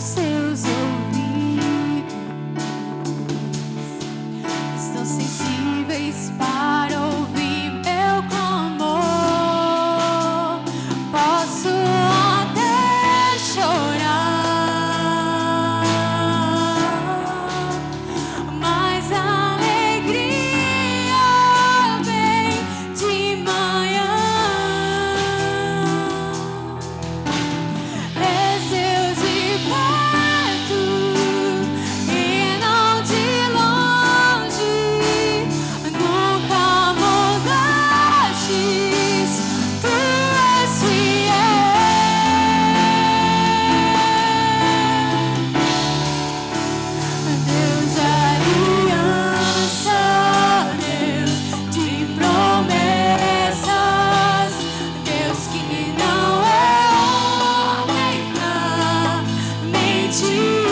seus ouvidos estão sensíveis para ouvir meu clamor. Posso até chorar, mas a alegria vem de manhã. És Deus de perto e não de longe, nunca mudastes, tu és fiel. Deus de aliança, Deus de promessas, Deus que não é homem pra mentir.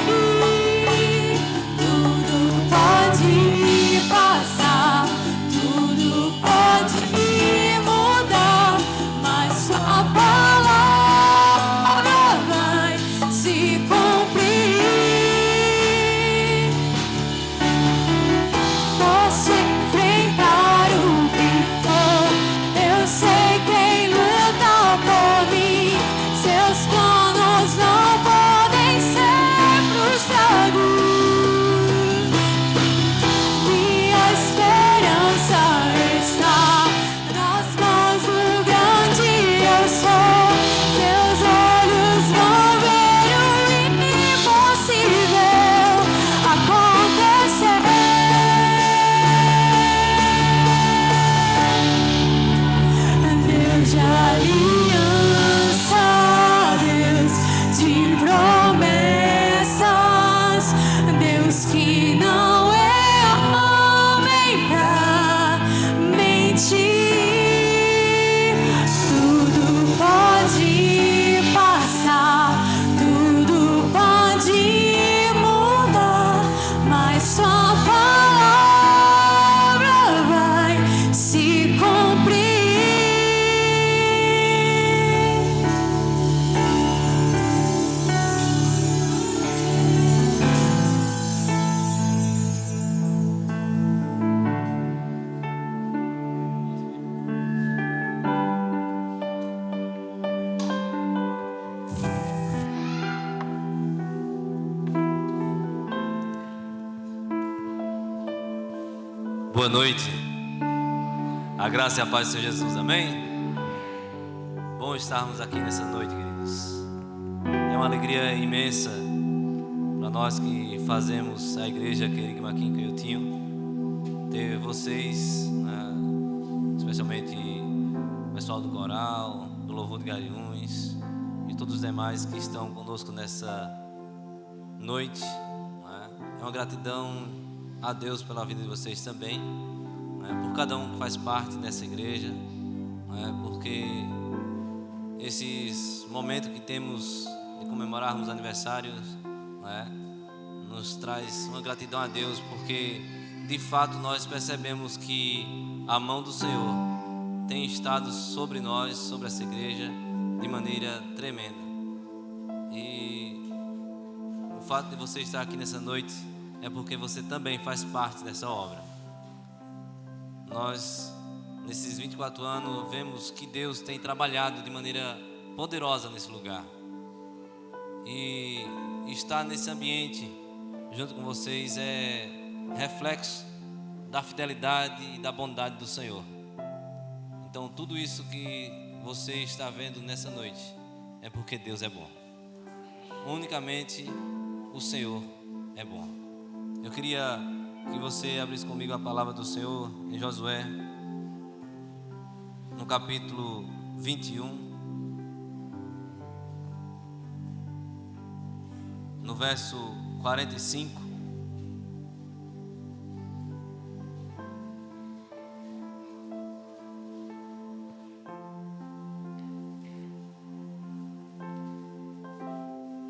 Tudo pode passar, tudo pode mudar, mas sua palavra vai se cumprir. Posso enfrentar o que for, eu sei quem luta por mim. Seus planos não podem ser frustrados. Minha esperança está nas mãos do grande eu sou. Seus olhos vão ver o impossível acontecer. Deus de aliança, Deus de promessas, Deus que não é homem pra mentir. Tudo pode passar, tudo pode mudar, mas sua palavra vai se cumprir. Boa noite, a graça e a paz do Senhor Jesus, amém? Bom estarmos aqui nessa noite, queridos. É uma alegria imensa para nós que fazemos a igreja Querigma aqui em Canhotinho, ter vocês, né, especialmente o pessoal do coral, do Louvor de Garanhuns e todos os demais que estão conosco nessa noite, né? É uma gratidão a Deus pela vida de vocês também, né, por cada um que faz parte dessa igreja, né, porque esses momentos que temos de comemorarmos aniversários, né, nos traz uma gratidão a Deus, porque de fato nós percebemos que a mão do Senhor tem estado sobre nós, sobre essa igreja, de maneira tremenda. E o fato de você estar aqui nessa noite é porque você também faz parte dessa obra. Nós, nesses 24 anos, vemos que Deus tem trabalhado de maneira poderosa nesse lugar. E estar nesse ambiente, junto com vocês, é reflexo da fidelidade e da bondade do Senhor. Então, tudo isso que você está vendo nessa noite é porque Deus é bom. Unicamente o Senhor é bom. Eu queria que você abrisse comigo a palavra do Senhor em Josué, no capítulo 21, no verso 45.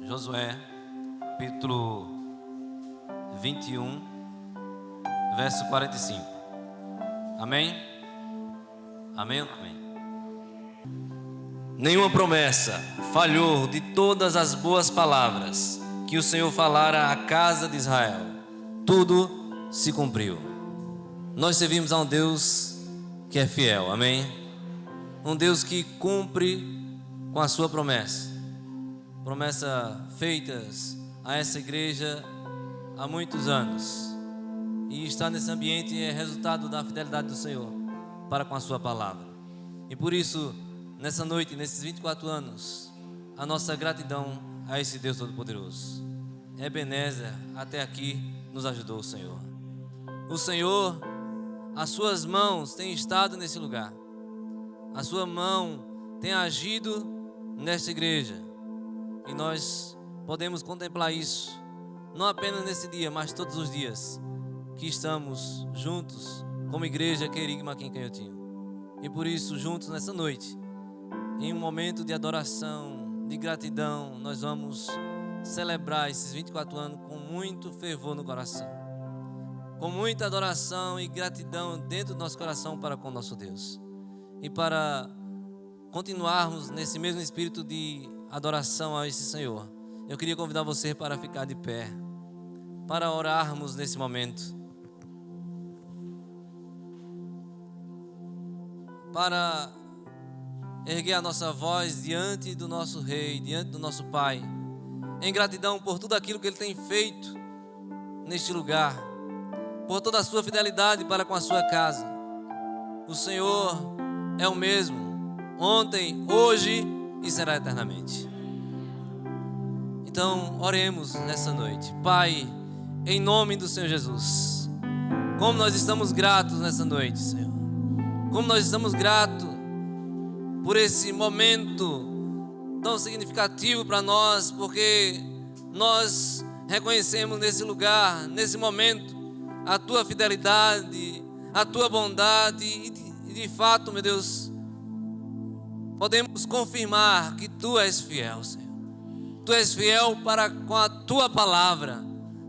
Josué, capítulo 21, verso 45. Amém? Amém? Amém. Nenhuma promessa falhou de todas as boas palavras que que o Senhor falara à casa de Israel, tudo se cumpriu. Nós servimos a um Deus que é fiel, amém? Um Deus que cumpre com a sua promessa. Promessa feitas a essa igreja há muitos anos. E estar nesse ambiente é resultado da fidelidade do Senhor para com a sua palavra. E por isso, nessa noite, nesses 24 anos, a nossa gratidão a esse Deus Todo-Poderoso. Ebenezer, até aqui nos ajudou o Senhor. O Senhor, as suas mãos têm estado nesse lugar. A sua mão tem agido nesta igreja. E nós podemos contemplar isso, não apenas nesse dia, mas todos os dias que estamos juntos como igreja Querigma aqui em Canhotinho. E por isso, juntos nessa noite, em um momento de adoração, de gratidão, nós vamos celebrar esses 24 anos com muito fervor no coração, com muita adoração e gratidão dentro do nosso coração para com o nosso Deus. E para continuarmos nesse mesmo espírito de adoração a esse Senhor, eu queria convidar você para ficar de pé, para orarmos nesse momento, para erguer a nossa voz diante do nosso Rei, diante do nosso Pai, em gratidão por tudo aquilo que Ele tem feito neste lugar, por toda a sua fidelidade para com a sua casa. O Senhor é o mesmo, ontem, hoje e será eternamente. Então, oremos nessa noite. Pai, em nome do Senhor Jesus, como nós estamos gratos nessa noite, Senhor. Como nós estamos gratos por esse momento tão significativo para nós, porque nós reconhecemos nesse lugar, nesse momento, a Tua fidelidade, a Tua bondade e de fato, meu Deus, podemos confirmar que Tu és fiel, Senhor. Tu és fiel para com a Tua palavra.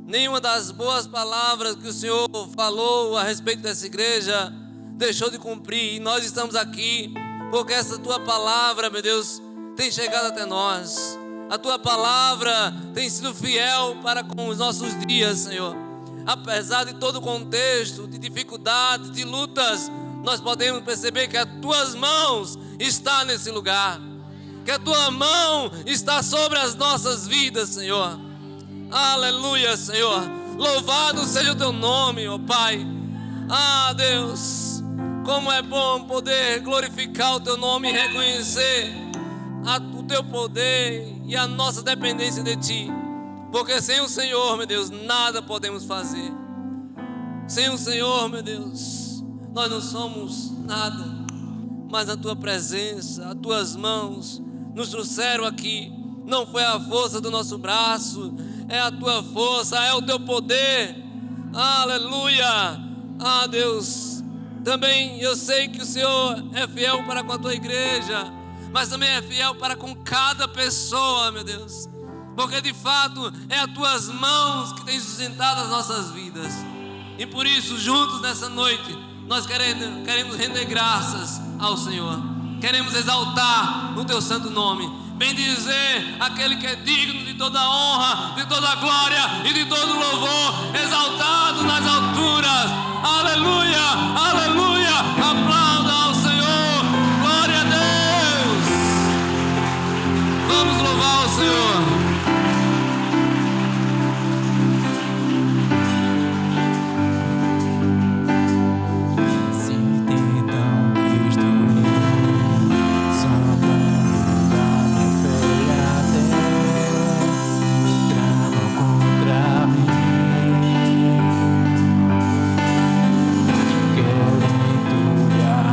Nenhuma das boas palavras que o Senhor falou a respeito dessa igreja deixou de cumprir. E nós estamos aqui porque essa Tua palavra, meu Deus, tem chegado até nós. A Tua palavra tem sido fiel para com os nossos dias, Senhor. Apesar de todo o contexto, de dificuldades, de lutas, nós podemos perceber que as Tuas mãos estão nesse lugar, que a Tua mão está sobre as nossas vidas, Senhor. Aleluia, Senhor. Louvado seja o Teu nome, ó Pai. Ah, Deus, como é bom poder glorificar o Teu nome e reconhecer o Teu poder e a nossa dependência de Ti. Porque sem o Senhor, meu Deus, nada podemos fazer. Sem o Senhor, meu Deus, nós não somos nada. Mas a Tua presença, as Tuas mãos nos trouxeram aqui. Não foi a força do nosso braço, é a Tua força, é o Teu poder. Aleluia. Ah, Deus, também eu sei que o Senhor é fiel para com a Tua igreja, mas também é fiel para com cada pessoa, meu Deus. Porque de fato é as Tuas mãos que têm sustentado as nossas vidas. E por isso, juntos nessa noite, nós queremos render graças ao Senhor. Queremos exaltar o Teu santo nome. Bendizer aquele que é digno de toda honra, de toda glória e de todo louvor, exaltado nas alturas. Aleluia, aleluia. Aplauda ao Senhor. Glória a Deus. Vamos louvar o Senhor. Querem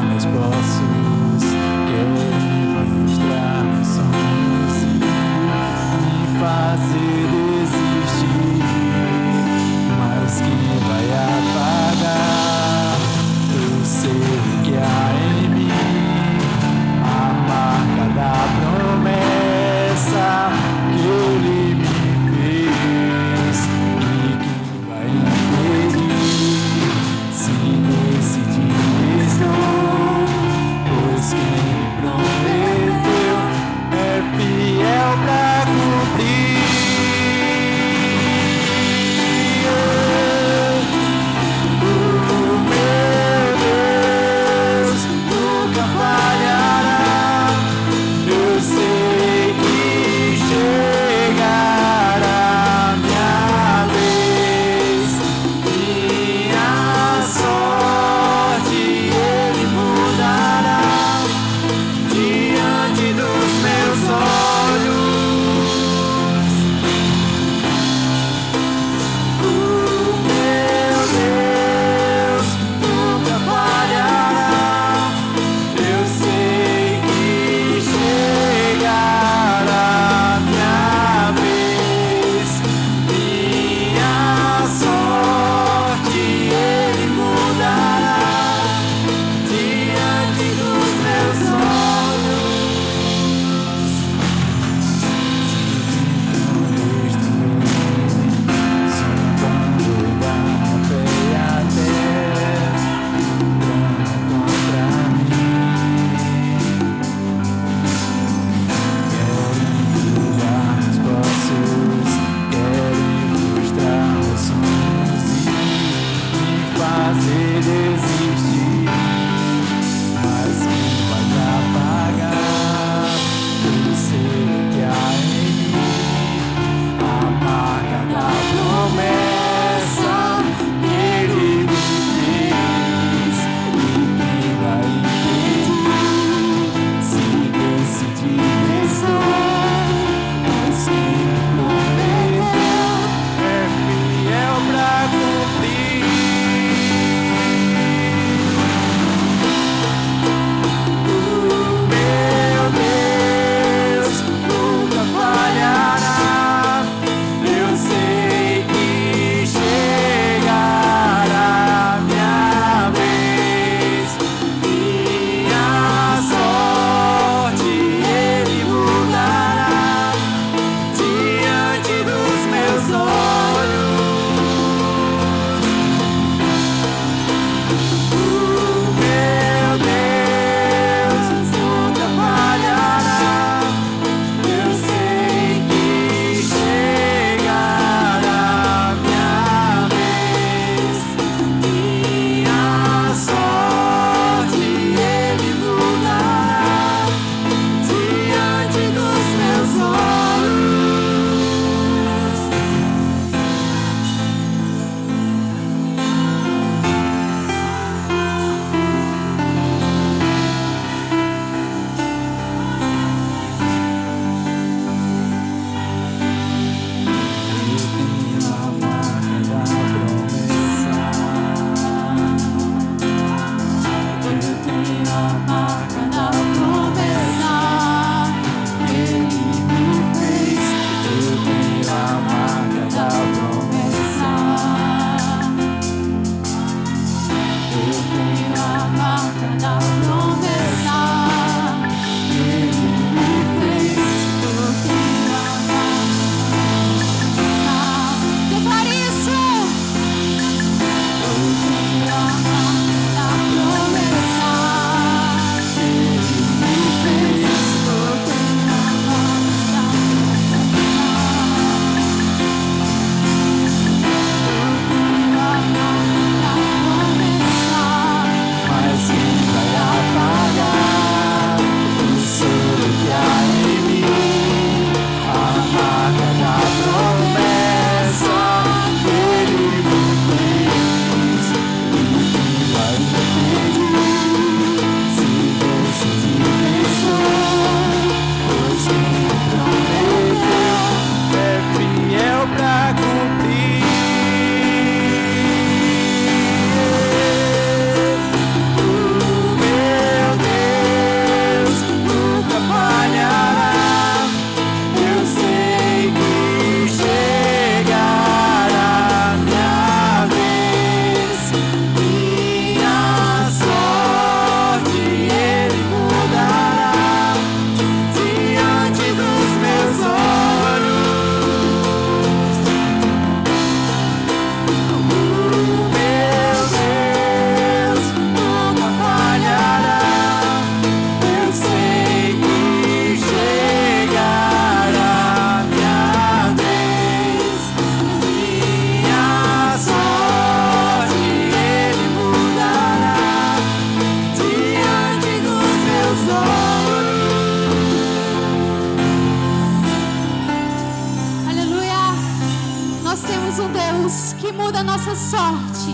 e muda a nossa sorte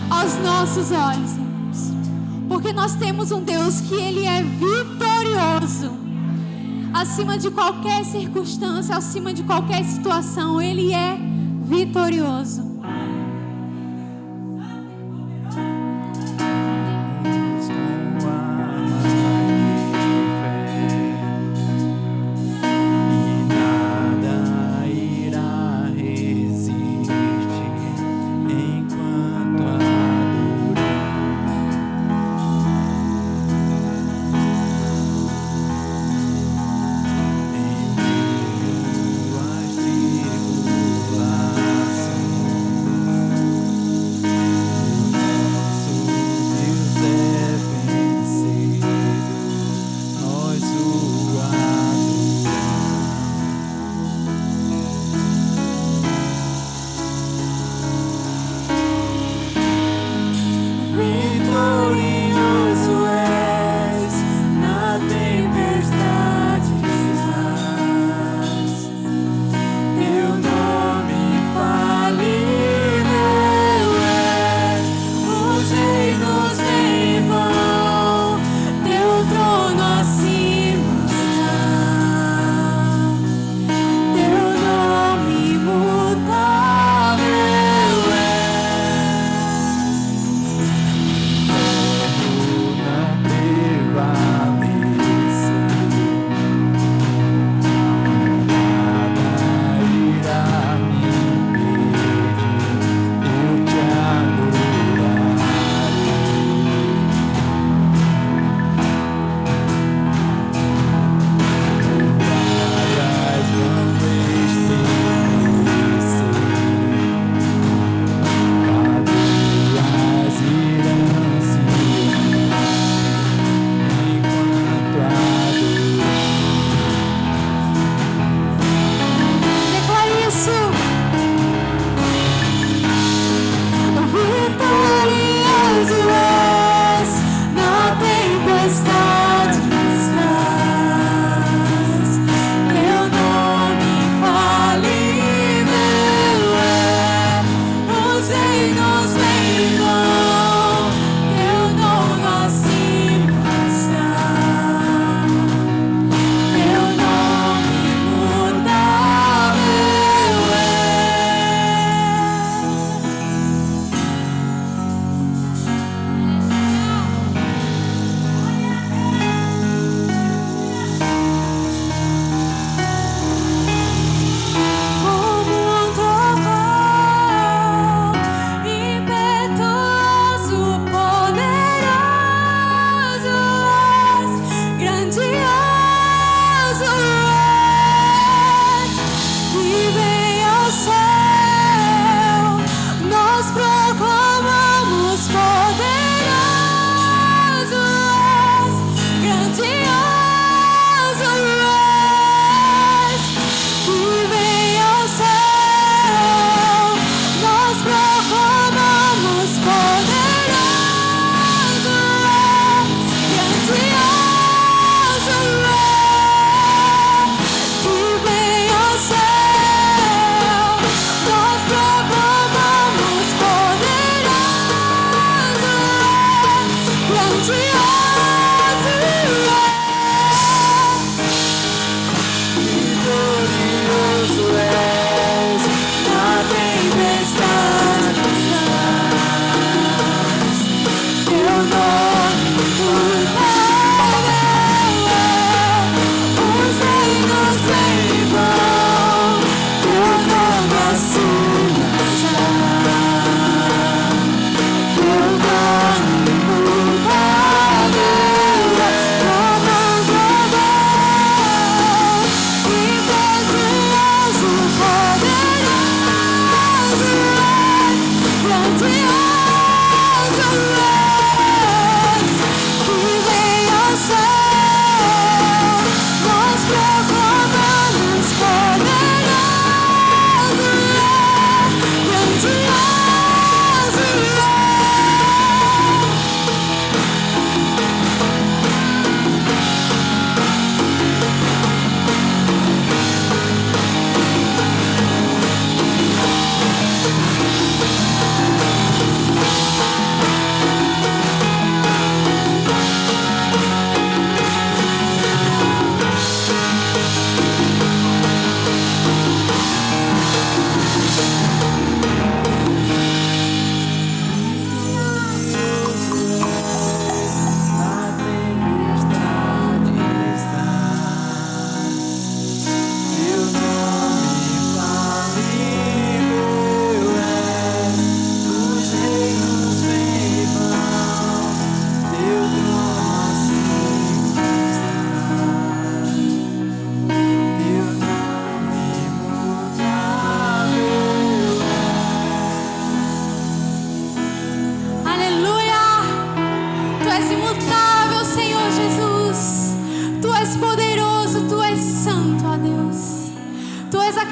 aos nossos olhos, irmãos. Porque nós temos um Deus que Ele é vitorioso. Acima de qualquer circunstância, acima de qualquer situação, Ele é vitorioso.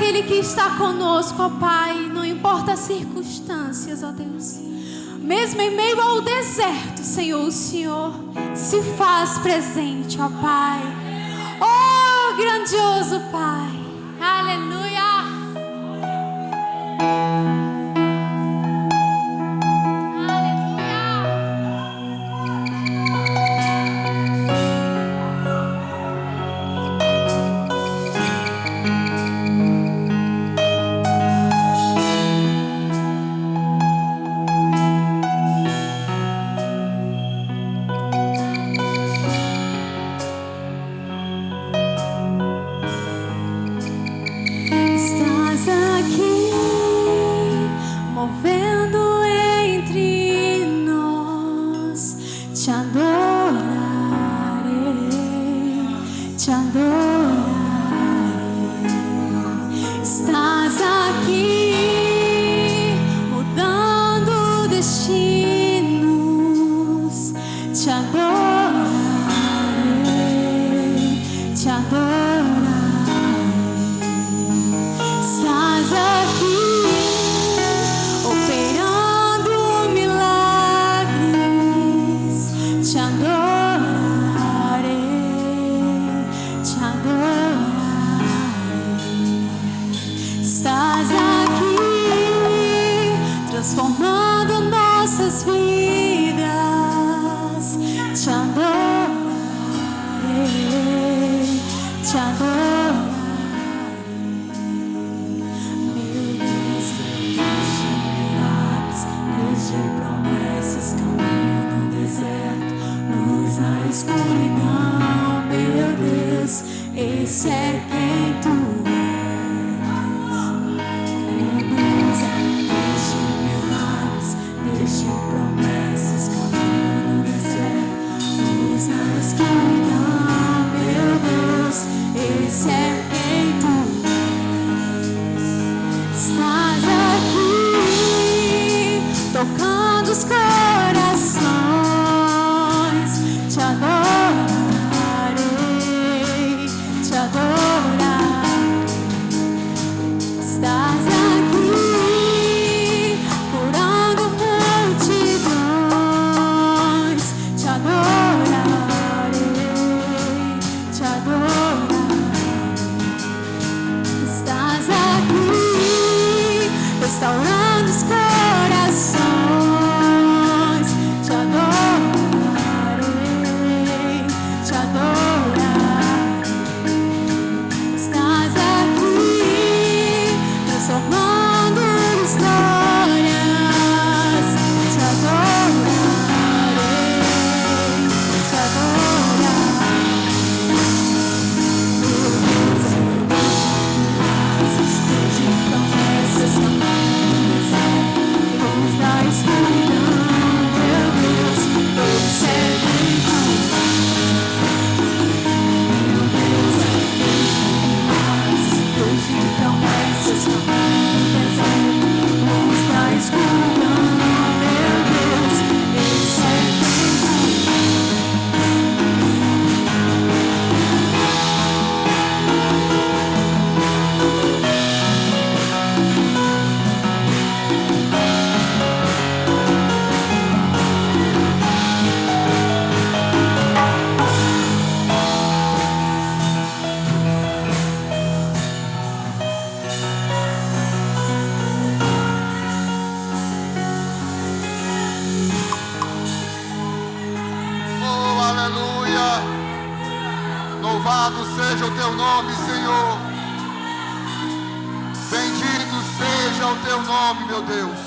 aquele que está conosco, ó Pai, não importa as circunstâncias, ó Deus. Mesmo em meio ao deserto, Senhor, o Senhor se faz presente, ó Pai. Oh, grandioso Pai. Aleluia. Louvado seja o teu nome, Senhor. Bendito seja o teu nome, meu Deus.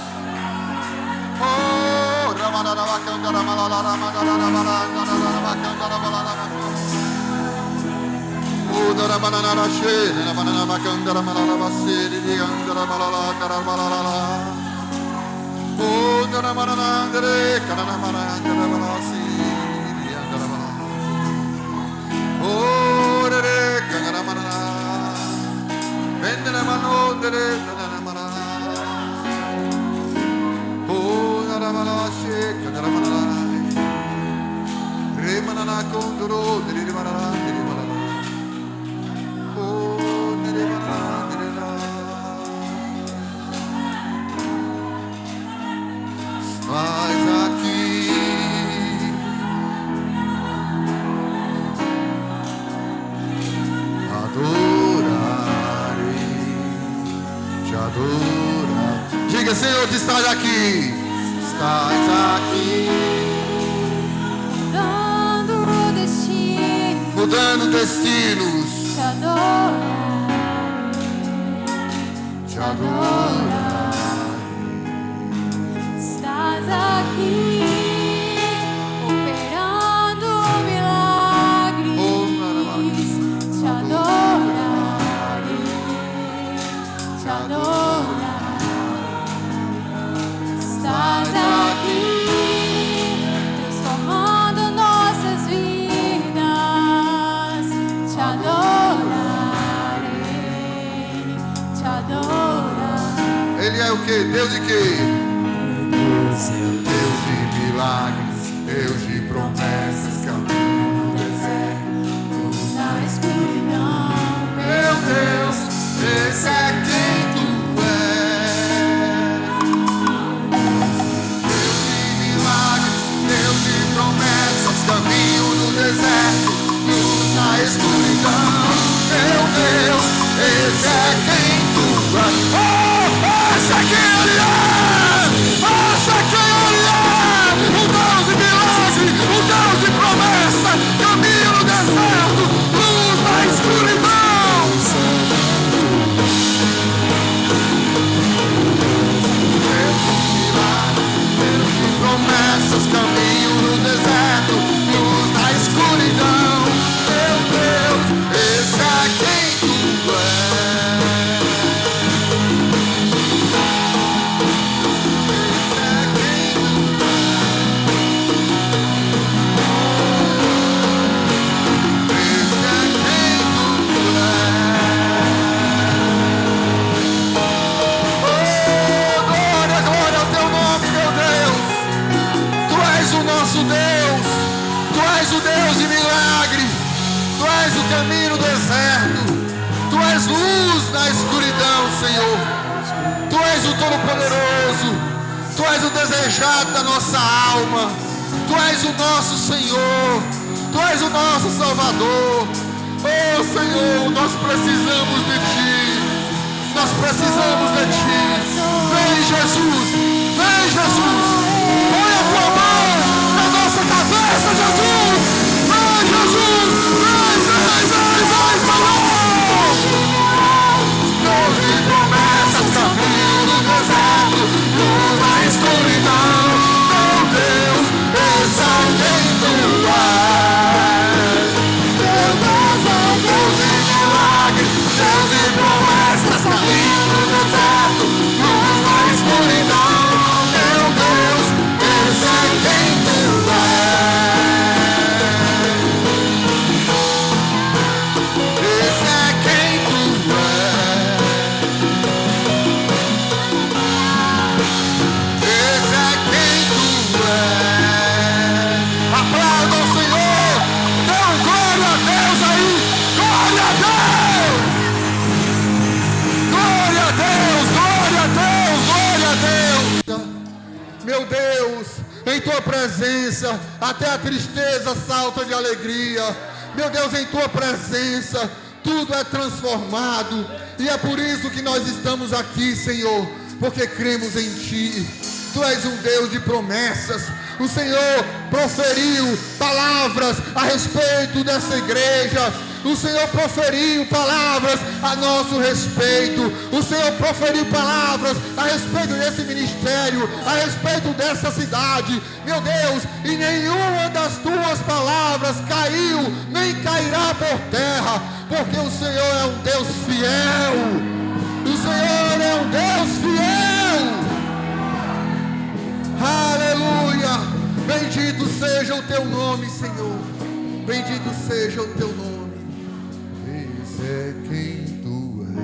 Oh, igreja, Senhor, tu estás aqui. Estás aqui. Mudando destinos. Te adorar. Te adorar. Estás aqui, operando milagres. Te adorarei, te adorarei. Estás aqui, transformando nossas vidas. Te adorarei, te adorarei. Ele é o que? Deus de quê? Deus de milagres, Deus de promessas, caminho no deserto, Na escuridão, meu Deus, esse é quem tu és. Deus de milagres, Deus de promessas, caminho no deserto, luz na escuridão, meu Deus, esse é quem tu és. Oh, esse é quem ele é! Esse é quem ele é! O Deus de milagre, o Deus de promessa, caminho no deserto, luz na escuridão. Deus de milagres, Deus de promessas, caminho no deserto, luz na escuridão. Meu Deus, esse é quem tu és. O Deus de milagre, tu és o caminho no deserto, tu és luz na escuridão, Senhor. Tu és o Todo-Poderoso, tu és o desejado da nossa alma, tu és o nosso Senhor, tu és o nosso Salvador. Oh Senhor, nós precisamos de Ti, nós precisamos de Ti. Vem Jesus, vem Jesus, põe a tua mão na nossa cabeça, Jesus. Vem Jesus, vem, Senhor. Deus de promessas, caminho no deserto, luz na escuridão. Meu Deus, esse é quem tu és. Meu Deus é Deus de milagre, Deus de promessas, caminho no deserto, luz na escuridão. Meu Deus, esse é quem tu és. Esse é quem tu és. Esse é quem tu és. Aplauda o Senhor. Dê um glória a Deus aí. Glória a Deus. Glória a Deus. Glória a Deus. Glória a Deus. Meu Deus, em tua presença, até a tristeza salta de alegria. Meu Deus, em tua presença, tudo é transformado. E é por isso que nós estamos aqui, Senhor, porque cremos em Ti. Tu és um Deus de promessas. O Senhor proferiu palavras a respeito dessa igreja. O Senhor proferiu palavras a nosso respeito. O Senhor proferiu palavras a respeito desse ministério, a respeito dessa cidade. Meu Deus, e nenhuma das tuas palavras caiu, nem cairá por terra, porque o Senhor é um Deus fiel. O Senhor é um Deus fiel. Aleluia. Bendito seja o teu nome, Senhor. Bendito seja o teu nome. Esse é quem tu és.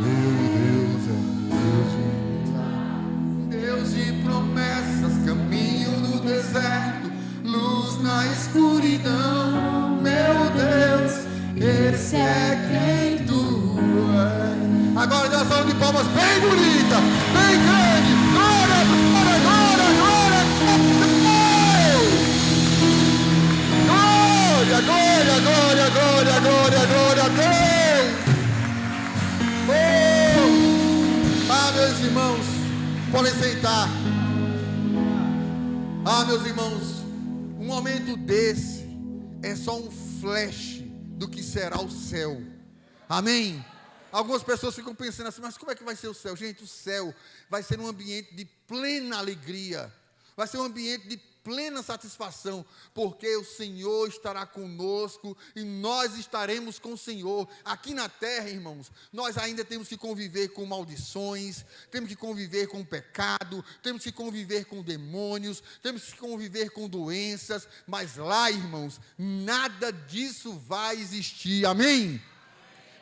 Meu Deus é Deus de milagres, Deus de promessas, caminho no deserto, luz na escuridão. Meu Deus, esse é quem tu és. Agora dá uma salva de palmas bem bonita, bem grande. Glória, glória, glória, glória. Glória, glória, glória, glória, glória a Deus. Oh, podem sentar. Meus irmãos, um momento desse é só um flash do que será o céu. Amém? Algumas pessoas ficam pensando assim, mas como é que vai ser o céu? Gente, o céu vai ser um ambiente de plena alegria, vai ser um ambiente de plena satisfação, porque o Senhor estará conosco e nós estaremos com o Senhor. Aqui na terra, irmãos, nós ainda temos que conviver com maldições, temos que conviver com pecado, temos que conviver com demônios, temos que conviver com doenças, mas lá, irmãos, nada disso vai existir. Amém?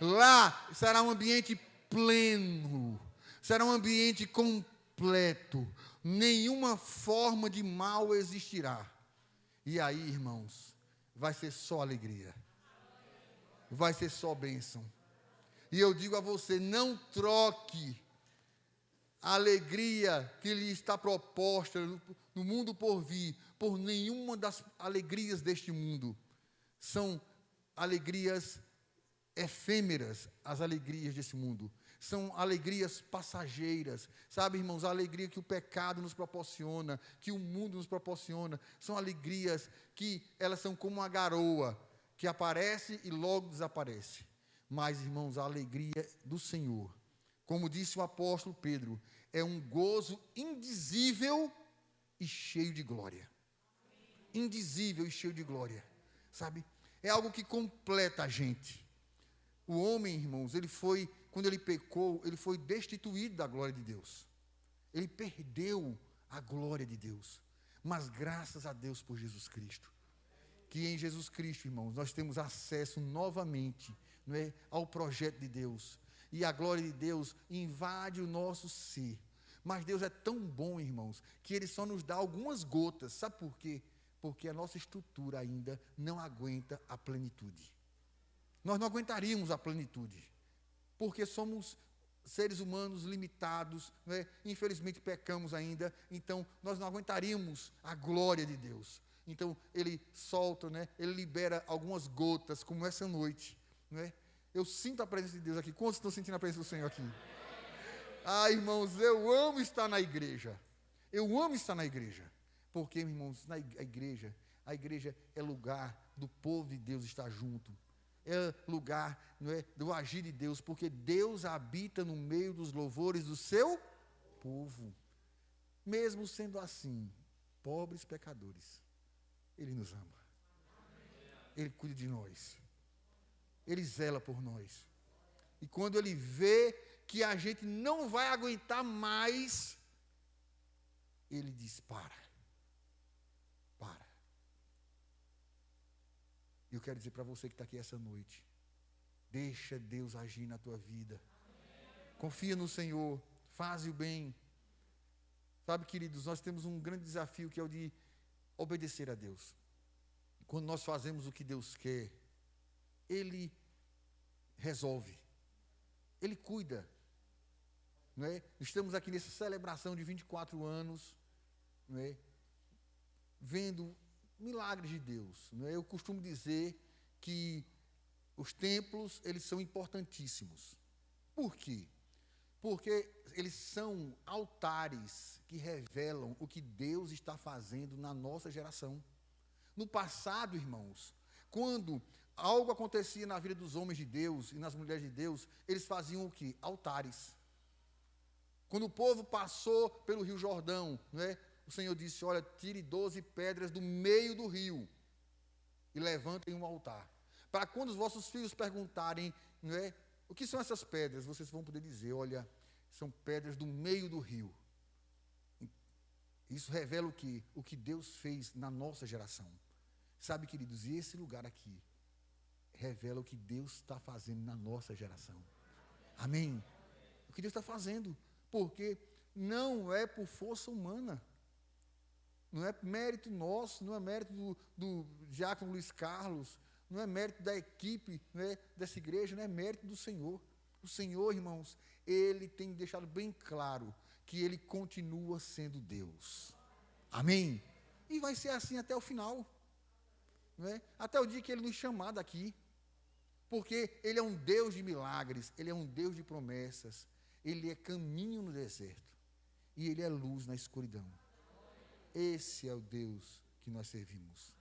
Lá será um ambiente pleno, será um ambiente completo, nenhuma forma de mal existirá. E aí, irmãos, vai ser só alegria, vai ser só bênção. E eu digo a você, não troque a alegria que lhe está proposta no mundo por vir, por nenhuma das alegrias deste mundo. São alegrias efêmeras, as alegrias desse mundo. São alegrias passageiras, sabe, irmãos, a alegria que o pecado nos proporciona, que o mundo nos proporciona, são alegrias que elas são como uma garoa, que aparece e logo desaparece. Mas, irmãos, a alegria do Senhor, como disse o apóstolo Pedro, é um gozo indizível e cheio de glória. Indizível e cheio de glória, sabe, é algo que completa a gente. O homem, irmãos, quando ele pecou, ele foi destituído da glória de Deus. Ele perdeu a glória de Deus. Mas graças a Deus por Jesus Cristo, que em Jesus Cristo, irmãos, nós temos acesso novamente, não é, ao projeto de Deus. E a glória de Deus invade o nosso ser. Mas Deus é tão bom, irmãos, que Ele só nos dá algumas gotas. Sabe por quê? Porque a nossa estrutura ainda não aguenta a plenitude. Nós não aguentaríamos a plenitude, porque somos seres humanos limitados, né? Infelizmente pecamos ainda, então nós não aguentaríamos a glória de Deus. Então Ele solta, né? Ele libera algumas gotas, como essa noite, né? Eu sinto a presença de Deus aqui. Quantos estão sentindo a presença do Senhor aqui? Irmãos, eu amo estar na igreja. Eu amo estar na igreja, porque, irmãos, a igreja é lugar do povo de Deus estar junto. É lugar, não é, do agir de Deus, porque Deus habita no meio dos louvores do seu povo. Mesmo sendo assim, pobres pecadores, Ele nos ama. Ele cuida de nós. Ele zela por nós. E quando Ele vê que a gente não vai aguentar mais, Ele diz, para. E eu quero dizer para você que está aqui essa noite, deixa Deus agir na tua vida. Confia no Senhor, faz o bem. Sabe, queridos, nós temos um grande desafio, que é o de obedecer a Deus. Quando nós fazemos o que Deus quer, Ele resolve, Ele cuida, não é? Estamos aqui nessa celebração de 24 anos, não é? Vendo milagres de Deus, não é? Eu costumo dizer que os templos, eles são importantíssimos. Por quê? Porque eles são altares que revelam o que Deus está fazendo na nossa geração. No passado, irmãos, quando algo acontecia na vida dos homens de Deus e nas mulheres de Deus, eles faziam o quê? Altares. Quando o povo passou pelo Rio Jordão, não é? O Senhor disse, olha, tire 12 pedras do meio do rio e levantem um altar. Para quando os vossos filhos perguntarem, não é, o que são essas pedras, vocês vão poder dizer, olha, são pedras do meio do rio. Isso revela o quê? O que Deus fez na nossa geração. Sabe, queridos, e esse lugar aqui revela o que Deus está fazendo na nossa geração. Amém? O que Deus está fazendo, porque não é por força humana. Não é mérito nosso, não é mérito do diácono Luiz Carlos, não é mérito da equipe, não é, dessa igreja, não é mérito do Senhor. O Senhor, irmãos, Ele tem deixado bem claro que Ele continua sendo Deus. Amém? E vai ser assim até o final. Não é? Até o dia que Ele nos chamar daqui. Porque Ele é um Deus de milagres, Ele é um Deus de promessas, Ele é caminho no deserto. e Ele é luz na escuridão. Esse é o Deus que nós servimos.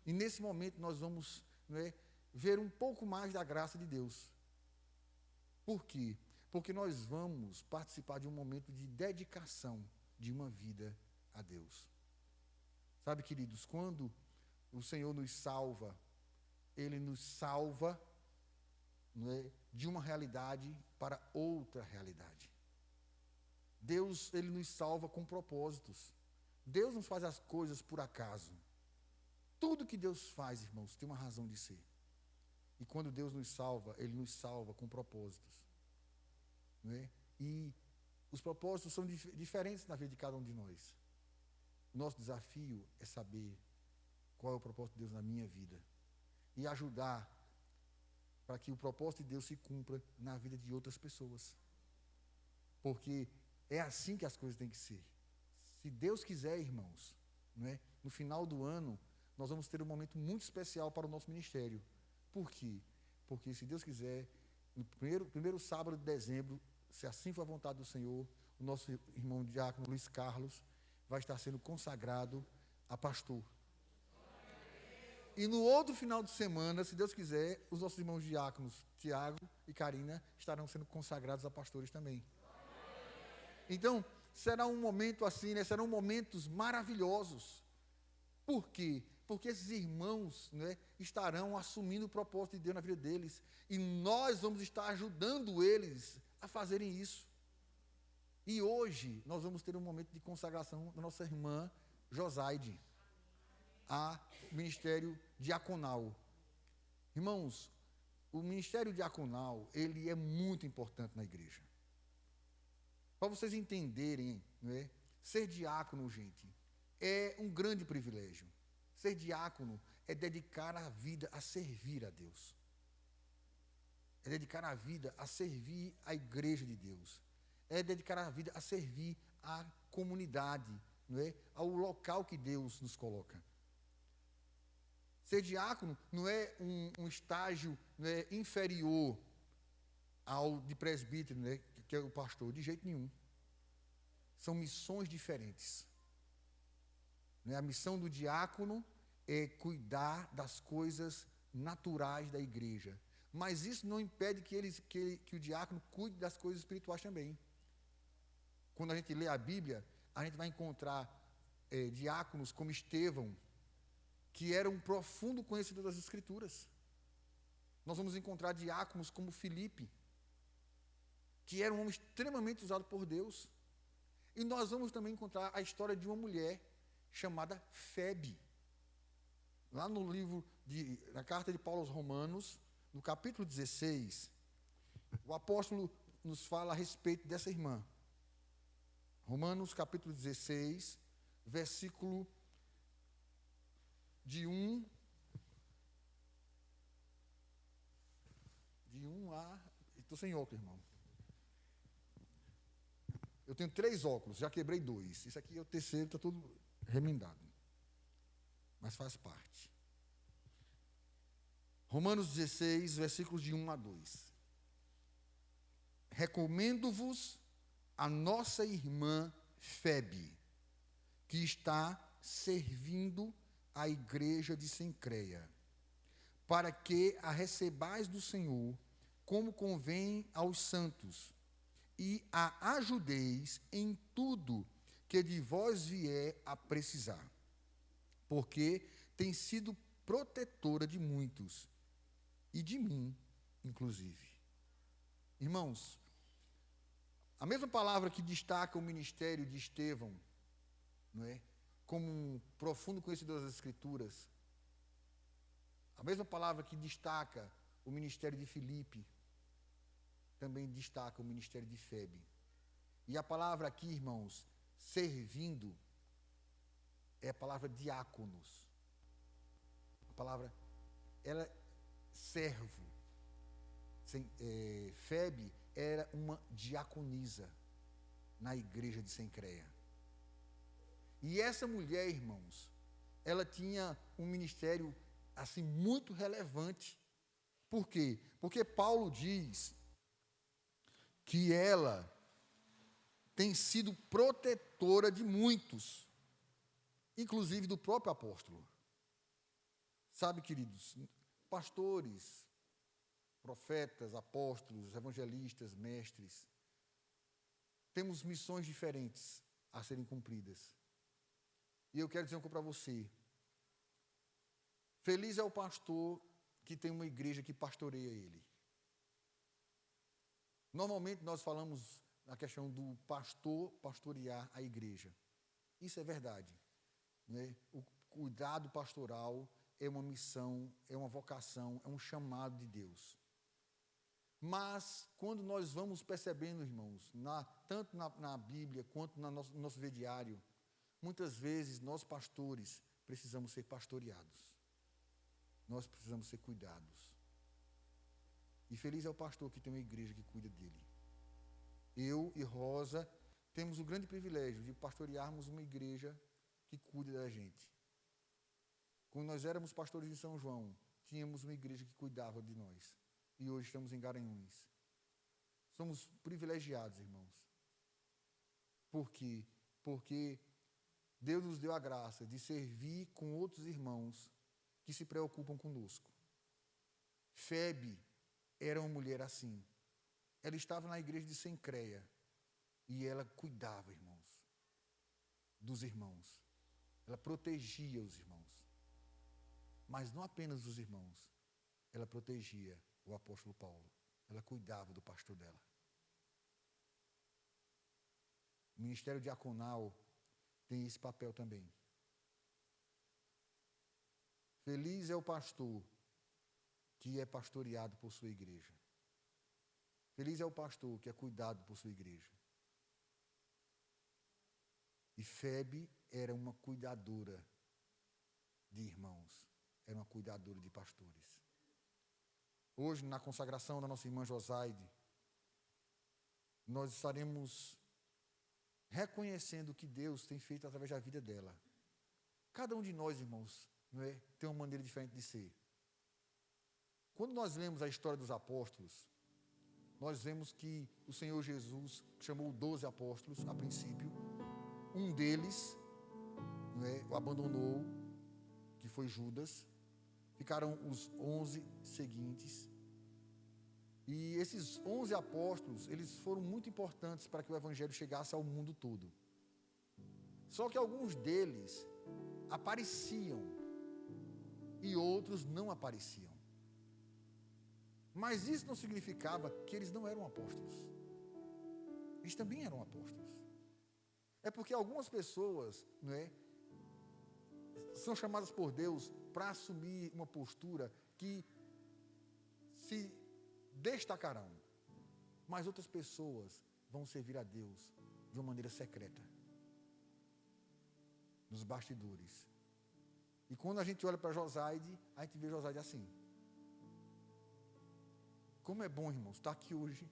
E nesse momento nós vamos, ver um pouco mais da graça de Deus. Por quê? Porque nós vamos participar de um momento de dedicação de uma vida a Deus. Sabe, queridos, quando o Senhor nos salva, Ele nos salva, de uma realidade para outra realidade. Deus, Ele nos salva com propósitos. Deus não faz as coisas por acaso. Tudo que Deus faz, irmãos, tem uma razão de ser. E quando Deus nos salva, Ele nos salva com propósitos. E os propósitos são diferentes na vida de cada um de nós. O nosso desafio é saber qual é o propósito de Deus na minha vida e ajudar para que o propósito de Deus se cumpra na vida de outras pessoas. Porque é assim que as coisas têm que ser. Se Deus quiser, irmãos, no final do ano, nós vamos ter um momento muito especial para o nosso ministério. Por quê? Porque, se Deus quiser, no primeiro sábado de dezembro, se assim for a vontade do Senhor, o nosso irmão diácono Luiz Carlos vai estar sendo consagrado a pastor. E no outro final de semana, se Deus quiser, os nossos irmãos diáconos, Tiago e Karina, estarão sendo consagrados a pastores também. Então, será um momento assim, serão momentos maravilhosos. Por quê? Porque esses irmãos, estarão assumindo o propósito de Deus na vida deles. E nós vamos estar ajudando eles a fazerem isso. E hoje, nós vamos ter um momento de consagração da nossa irmã Josaide, ao ministério diaconal. Irmãos, o ministério diaconal, ele é muito importante na igreja. Para vocês entenderem, ser diácono, gente, é um grande privilégio. Ser diácono é dedicar a vida a servir a Deus. É dedicar a vida a servir a igreja de Deus. É dedicar a vida a servir a comunidade, ao local que Deus nos coloca. Ser diácono não é um estágio inferior ao de presbítero, que é o pastor, de jeito nenhum. São missões diferentes. A missão do diácono é cuidar das coisas naturais da igreja. Mas isso não impede que o diácono cuide das coisas espirituais também. Quando a gente lê a Bíblia, a gente vai encontrar diáconos como Estevão, que era um profundo conhecedor das Escrituras. Nós vamos encontrar diáconos como Filipe, que era um homem extremamente usado por Deus. E nós vamos também encontrar a história de uma mulher chamada Febe. Lá no livro, na carta de Paulo aos Romanos, no capítulo 16, o apóstolo nos fala a respeito dessa irmã. Romanos capítulo 16, versículo de 1 a... Estou sem óculos, irmão. Eu tenho 3 óculos, já quebrei 2. Esse aqui é o terceiro, está tudo remendado. Mas faz parte. Romanos 16, versículos de 1 a 2. Recomendo-vos a nossa irmã Febe, que está servindo a igreja de Cencreia, para que a recebais do Senhor, como convém aos santos, e a ajudeis em tudo que de vós vier a precisar, porque tem sido protetora de muitos, e de mim, inclusive. Irmãos, a mesma palavra que destaca o ministério de Estevão, como um profundo conhecedor das Escrituras, a mesma palavra que destaca o ministério de Filipe, também destaca o ministério de Febe. E a palavra aqui, irmãos, servindo, é a palavra diáconos. A palavra, ela é servo. Febe era uma diaconisa na igreja de Cencreia. E essa mulher, irmãos, ela tinha um ministério assim muito relevante. Por quê? Porque Paulo diz que ela tem sido protetora de muitos, inclusive do próprio apóstolo. Sabe, queridos, pastores, profetas, apóstolos, evangelistas, mestres, temos missões diferentes a serem cumpridas. E eu quero dizer uma coisa para você. Feliz é o pastor que tem uma igreja que pastoreia ele. Normalmente nós falamos na questão do pastor pastorear a igreja. Isso é verdade, né? O cuidado pastoral é uma missão, é uma vocação, é um chamado de Deus. Mas, quando nós vamos percebendo, irmãos, tanto na Bíblia quanto no nosso ver diário, muitas vezes nós pastores precisamos ser pastoreados. Nós precisamos ser cuidados. E feliz é o pastor que tem uma igreja que cuida dele. Eu e Rosa temos o grande privilégio de pastorearmos uma igreja que cuida da gente. Quando nós éramos pastores em São João, tínhamos uma igreja que cuidava de nós. E hoje estamos em Garanhuns. Somos privilegiados, irmãos. Por quê? Porque Deus nos deu a graça de servir com outros irmãos que se preocupam conosco. Febe era uma mulher assim. Ela estava na igreja de Sencreia e ela cuidava, irmãos, dos irmãos. Ela protegia os irmãos. Mas não apenas os irmãos. Ela protegia o apóstolo Paulo. Ela cuidava do pastor dela. O ministério diaconal tem esse papel também. Feliz é o pastor que é pastoreado por sua igreja. Feliz é o pastor que é cuidado por sua igreja. E Febe era uma cuidadora de irmãos. Era uma cuidadora de pastores. Hoje, na consagração da nossa irmã Josaide, nós estaremos reconhecendo o que Deus tem feito através da vida dela. Cada um de nós, irmãos, não é, tem uma maneira diferente de ser. Quando nós lemos a história dos apóstolos, nós vemos que o Senhor Jesus chamou 12 apóstolos a princípio. Um deles, não é, o abandonou, que foi Judas. Ficaram os 11 seguintes. E esses 11 apóstolos, eles foram muito importantes para que o evangelho chegasse ao mundo todo. Só que alguns deles apareciam e outros não apareciam. Mas isso não significava que eles não eram apóstolos. Eles também eram apóstolos. É porque algumas pessoas, não é, são chamadas por Deus para assumir uma postura que se destacarão. Mas outras pessoas vão servir a Deus de uma maneira secreta, nos bastidores. E quando a gente olha para Josaide, a gente vê Josaide assim. Como é bom, irmãos, estar aqui hoje,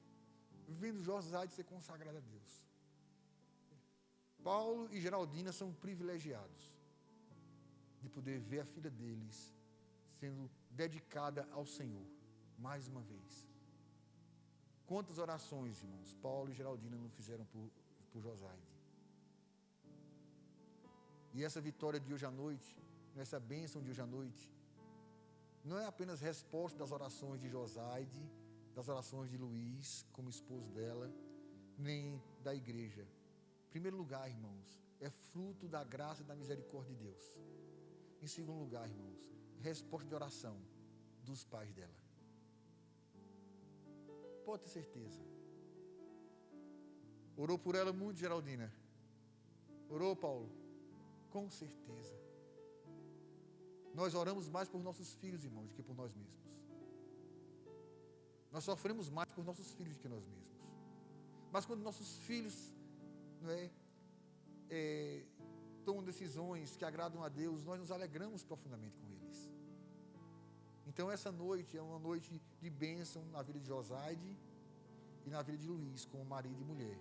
vendo Josaide ser consagrada a Deus. Paulo e Geraldina são privilegiados de poder ver a filha deles sendo dedicada ao Senhor, mais uma vez. Quantas orações, irmãos, Paulo e Geraldina não fizeram por Josaide. E essa vitória de hoje à noite, essa bênção de hoje à noite, não é apenas resposta das orações de Josaide, das orações de Luiz, como esposo dela, nem da igreja. Em primeiro lugar, irmãos, é fruto da graça e da misericórdia de Deus. Em segundo lugar, irmãos, resposta de oração dos pais dela. Pode ter certeza. Orou por ela muito, Geraldina? Orou, Paulo? Com certeza. Nós oramos mais por nossos filhos, irmãos, do que por nós mesmos. Nós sofremos mais por nossos filhos do que nós mesmos. Mas quando nossos filhos, não é, tomam decisões que agradam a Deus, nós nos alegramos profundamente com eles. Então essa noite é uma noite de bênção na vida de Josaide e na vida de Luiz, como marido e mulher.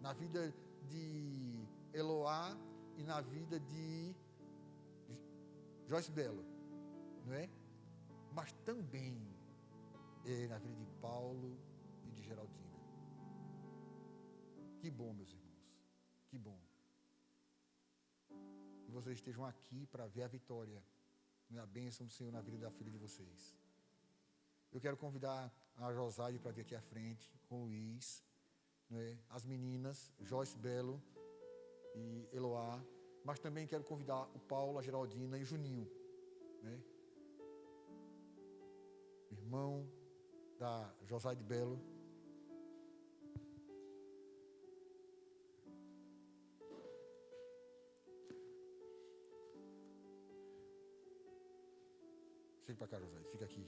Na vida de Eloá e na vida de Joyce Belo, não é? Mas também na vida de Paulo e de Geraldina. Que bom, meus irmãos. Que bom. Que vocês estejam aqui para ver a vitória, a bênção do Senhor na vida da filha de vocês. Eu quero convidar a Josaide para vir aqui à frente com o Luiz, né? As meninas, Joyce Belo e Eloá. Mas também quero convidar o Paulo, a Geraldina e o Juninho, né? Irmão da Josaide Belo. Chega para cá, Josaide, fica aqui.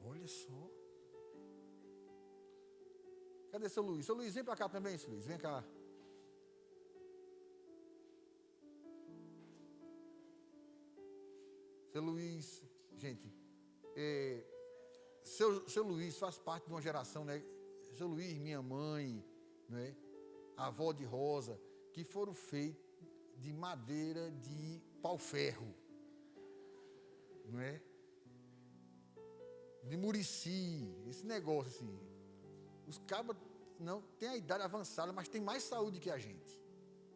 Olha só. Cadê seu Luiz? Seu Luiz, vem para cá também, seu Luiz, vem cá. Seu Luiz, gente, seu Luiz faz parte de uma geração, né? Seu Luiz, minha mãe, né? A avó de Rosa, que foram feitos de madeira de pau-ferro, não é? De Murici, esse negócio assim. Os cabas não tem a idade avançada, mas tem mais saúde que a gente.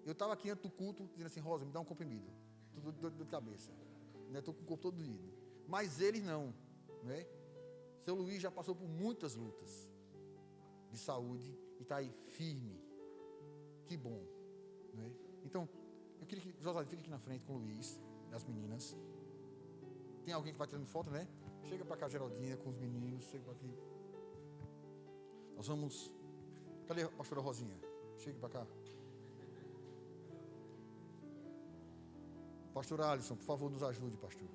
Eu estava aqui antes do culto, dizendo assim, Rosa, me dá um comprimido. Tudo dor de cabeça. Estou com o corpo todo doído. Mas eles não, né? Seu Luiz já passou por muitas lutas de saúde e está aí firme. Que bom, né? Então, eu queria que Josaide fique aqui na frente com o Luiz, as meninas. Tem alguém que vai tirando foto, né? Chega para cá, Geraldinha, com os meninos. Chega para aqui. Nós vamos... Cadê a pastora Rosinha? Chega para cá. Pastor Alisson, por favor, nos ajude, pastor.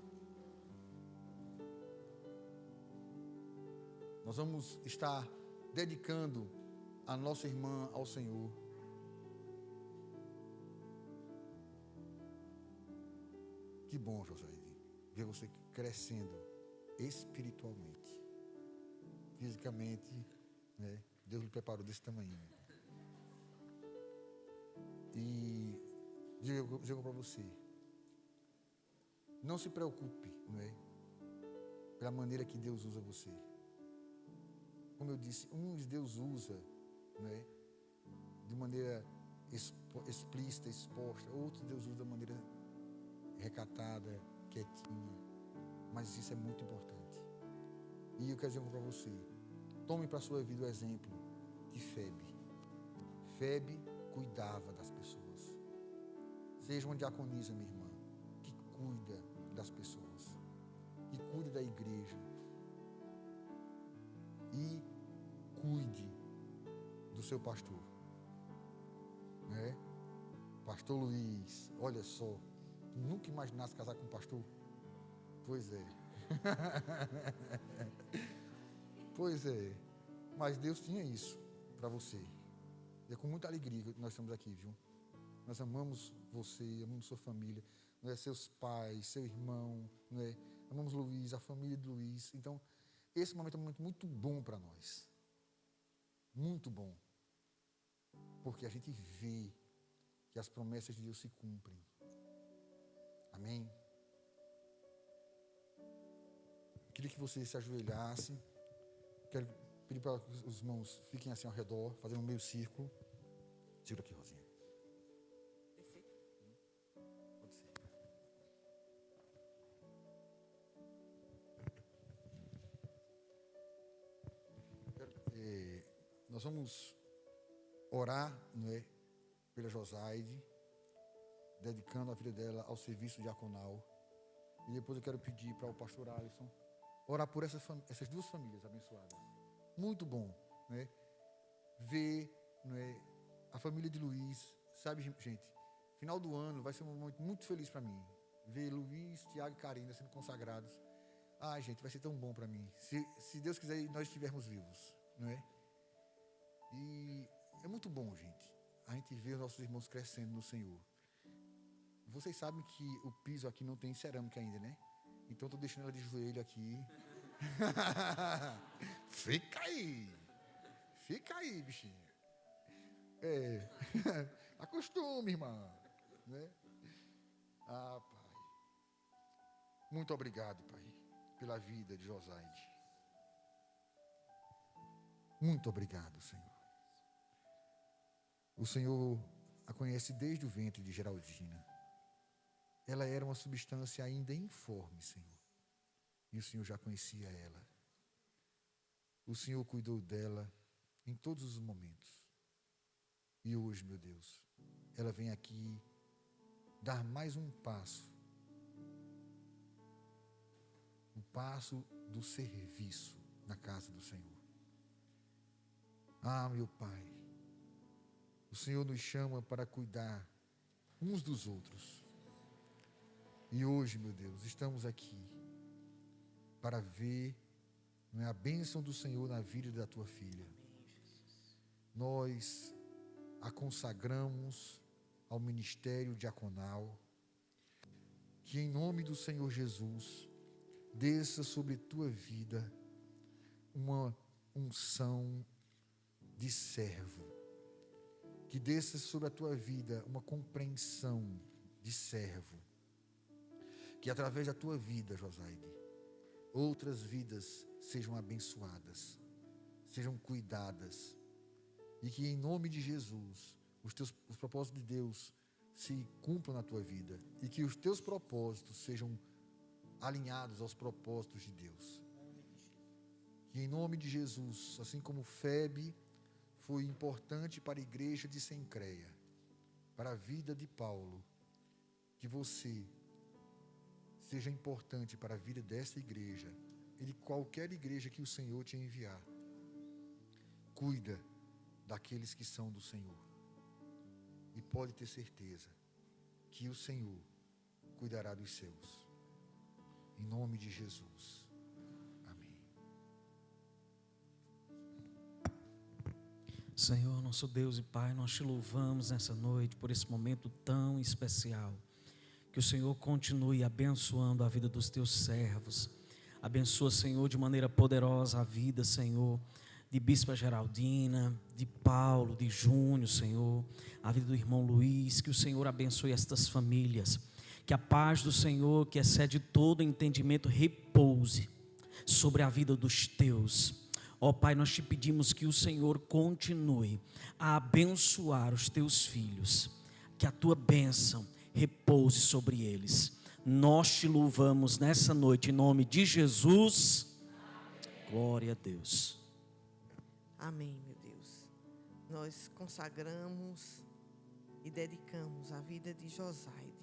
Nós vamos estar dedicando a nossa irmã ao Senhor. Que bom, Josaide, ver você crescendo espiritualmente, fisicamente, né? Deus lhe preparou desse tamanho. E digo para você, não se preocupe, não é? Pela maneira que Deus usa você. Como eu disse, uns Deus usa, não é? De maneira explícita, exposta, outros Deus usa de maneira recatada, quietinha. Mas isso é muito importante. E eu quero dizer para você, tome para a sua vida o exemplo de Febe. Febe cuidava das pessoas. Seja uma diaconisa, minha irmã, que cuida das pessoas, que cuide da igreja e cuide do seu pastor, né? Pastor Luiz, olha só, nunca imaginasse casar com um pastor? Pois é. Pois é. Mas Deus tinha isso para você. E é com muita alegria que nós estamos aqui, viu? Nós amamos você, amamos sua família, não é? Seus pais, seu irmão, não é? Amamos Luiz, a família de Luiz. Então, esse momento é um momento muito bom para nós. Muito bom. Porque a gente vê que as promessas de Deus se cumprem. Amém? Eu queria que você se ajoelhasse. Quero pedir para que os irmãos fiquem assim ao redor, fazendo um meio círculo. Segura aqui, Rosinha. Pode ser. Nós vamos orar, não é, pela Josaide, dedicando a vida dela ao serviço diaconal. E depois eu quero pedir para o pastor Alisson orar por essas duas famílias abençoadas. Muito bom, né? Ver, né, a família de Luiz, sabe, gente, final do ano vai ser um momento muito feliz para mim. Ver Luiz, Tiago e Karina sendo consagrados. Ai, gente, vai ser tão bom para mim. Se Deus quiser, nós estivermos vivos, não é? E é muito bom, gente, a gente ver os nossos irmãos crescendo no Senhor. Vocês sabem que o piso aqui não tem cerâmica ainda, né? Então estou deixando ela de joelho aqui. Fica aí, bichinha. Acostume, irmã, né? Ah, Pai, Muito obrigado, Pai, pela vida de Josaide. Muito obrigado, Senhor. O Senhor a conhece desde o ventre de Geraldina. Ela era uma substância ainda informe, Senhor. E o Senhor já conhecia ela. O Senhor cuidou dela em todos os momentos. E hoje, meu Deus, ela vem aqui dar mais um passo. O passo do serviço na casa do Senhor. Ah, meu Pai, o Senhor nos chama para cuidar uns dos outros. E hoje, meu Deus, estamos aqui para ver, não é, a bênção do Senhor na vida da tua filha. Nós a consagramos ao ministério diaconal. Que em nome do Senhor Jesus desça sobre tua vida uma unção de servo. Que desça sobre a tua vida uma compreensão de servo. Que através da tua vida, Josaide, outras vidas sejam abençoadas, sejam cuidadas. E que em nome de Jesus, os propósitos de Deus se cumpram na tua vida. E que os teus propósitos sejam alinhados aos propósitos de Deus. Que em nome de Jesus, assim como Febe foi importante para a igreja de Sencreia, para a vida de Paulo, que você seja importante para a vida dessa igreja e de qualquer igreja que o Senhor te enviar. Cuida daqueles que são do Senhor. E pode ter certeza que o Senhor cuidará dos seus. Em nome de Jesus. Amém. Senhor, nosso Deus e Pai, nós te louvamos nessa noite por esse momento tão especial. Que o Senhor continue abençoando a vida dos teus servos. Abençoa, Senhor, de maneira poderosa a vida, Senhor, de Bispa Geraldina, de Paulo, de Júnior, Senhor, a vida do irmão Luiz. Que o Senhor abençoe estas famílias. Que a paz do Senhor, que excede todo entendimento, repouse sobre a vida dos teus. Ó Pai, nós te pedimos que o Senhor continue a abençoar os teus filhos. Que a tua bênção repouse sobre eles. Nós te louvamos nessa noite em nome de Jesus. Glória a Deus. Amém, meu Deus. Nós consagramos e dedicamos a vida de Josaide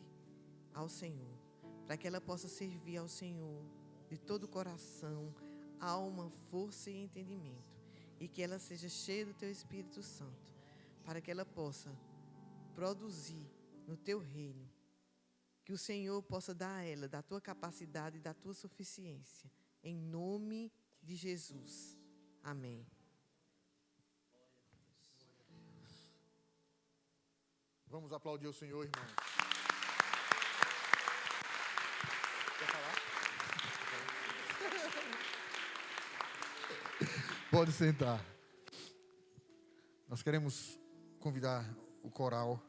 ao Senhor, para que ela possa servir ao Senhor de todo o coração, alma, força e entendimento, e que ela seja cheia do teu Espírito Santo, para que ela possa produzir no teu reino, que o Senhor possa dar a ela da tua capacidade e da tua suficiência, em nome de Jesus. Amém. Vamos aplaudir o Senhor, irmãos. Quer falar? Pode sentar. Nós queremos convidar o coral.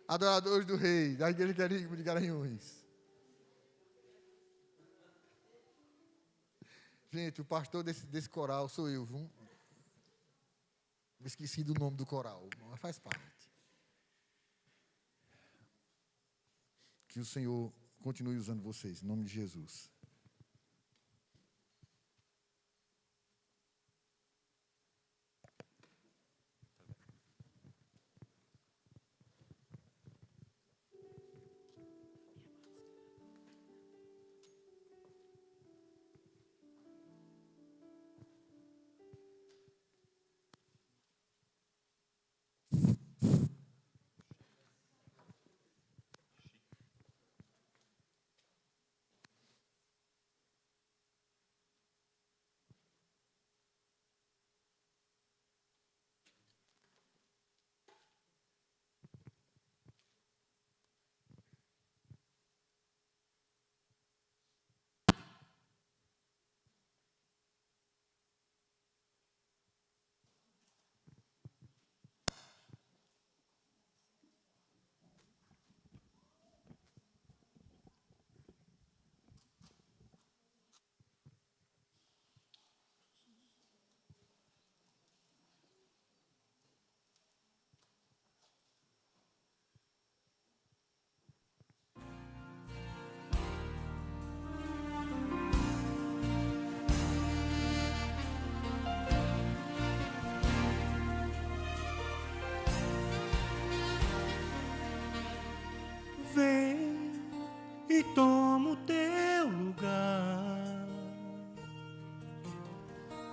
Adoradores do Rei, da Igreja de Garanhuns. Gente, o pastor desse coral sou eu, viu? Esqueci do nome do coral, mas faz parte. Que o Senhor continue usando vocês, em nome de Jesus.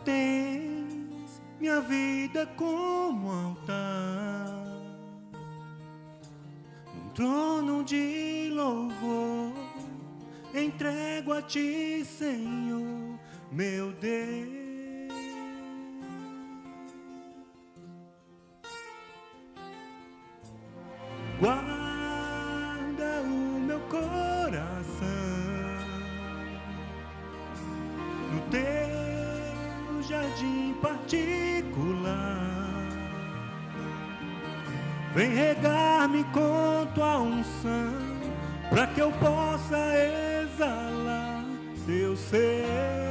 tens minha vida como altar, um trono de louvor entrego a ti, Senhor, meu Deus. Guarda o meu coração no teu jardim particular. Vem regar-me com tua unção, para que eu possa exalar teu ser.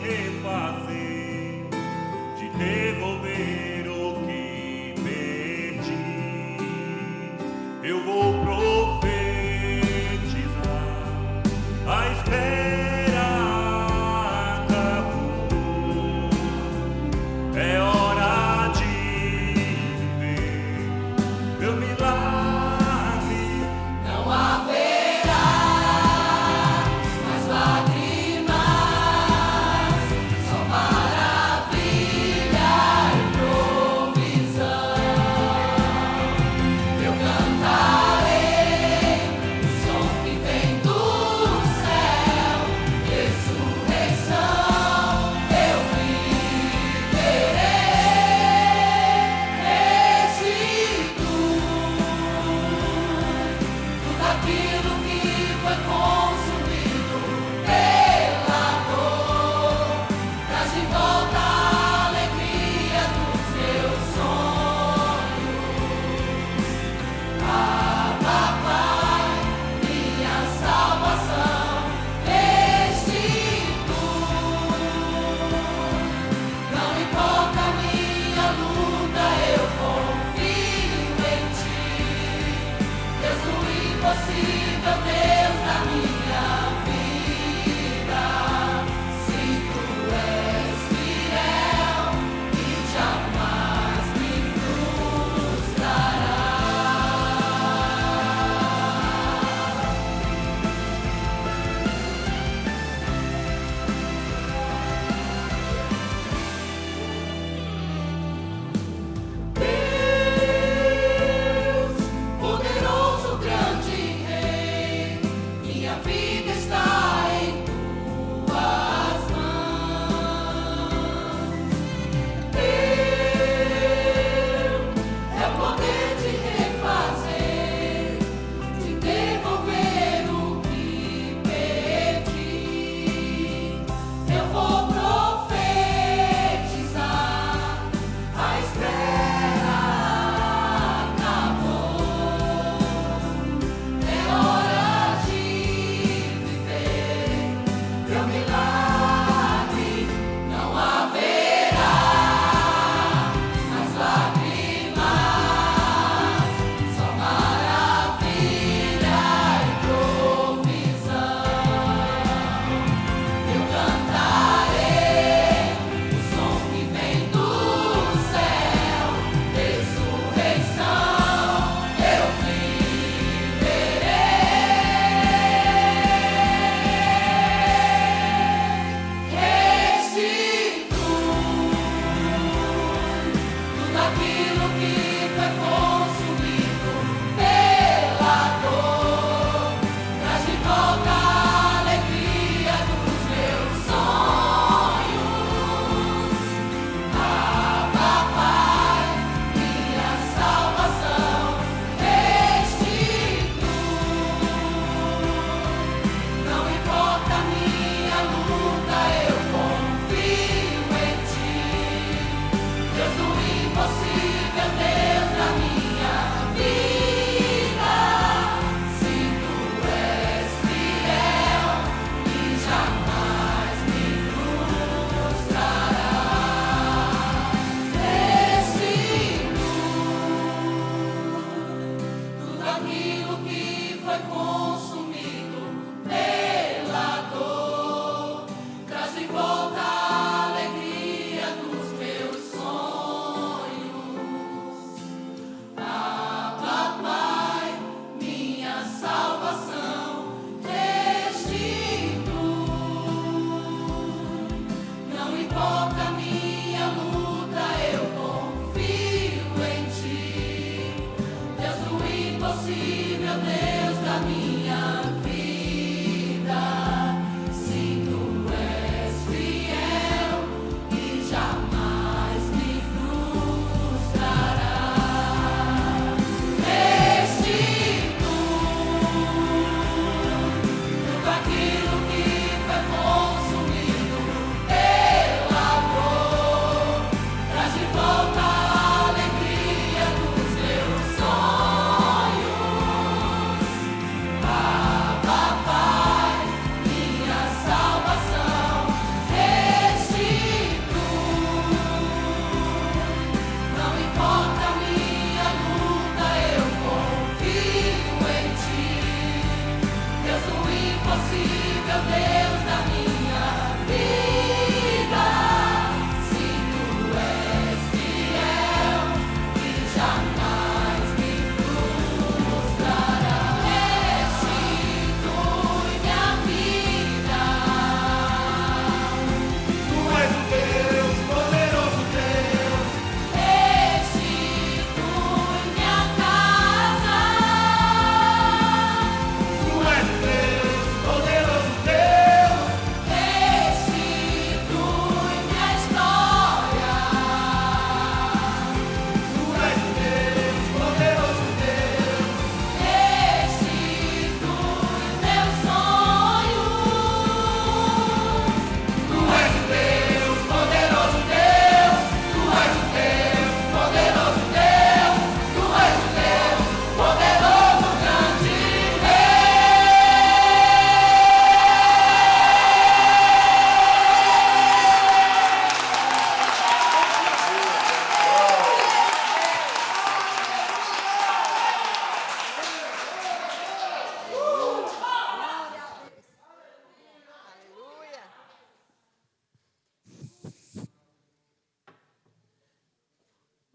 refazer, de devolver o que perdi. Eu vou profetizar, a espera acabou. É hora de viver meu milagre. Não haverá mais lágrimas, só maravilha e provisão. Eu cantarei o som que vem do céu, ressurreição. Eu viverei, restitui tudo aquilo que foi consumido pela dor. Traz de volta a alegria dos meus sonhos. Abba, Pai, minha salvação restitui. Não importa a minha luta, eu confio em Ti. Deus do impossível, Deus da minha vida. Se Tu és fiel e jamais me frustrará. Deus, poderoso, grande Rei, minha vida está em Tuas mãos. Teu é o poder de refazer, de devolver o que perdi. Eu vou profetizar, a espera acabou. É hora de viver meu milagre. Não haverá mais lágrimas, só maravilha e provisão. Eu cantarei o som que vem do céu, ressurreição. Eu viverei, restitui tudo aquilo que foi consumido pela dor. Traz de volta a alegria dos meus sonhos. Abba, Pai, minha salvação restitui. Não importa a minha luta, eu confio em Ti. Deus do impossível, Deus da minha vida. Se Tu és fiel e jamais me frustrará. Restitui tudo aquilo que foi consumido pela dor. Traz de volta a alegria dos meus sonhos. Abba, Pai, minha salvação restitui. Não importa a minha luta, eu confio em Ti. Deus do impossível, Deus da minha vida. Se Tu és fiel e jamais me frustrará. Restitui tudo aquilo que foi consumido pela dor.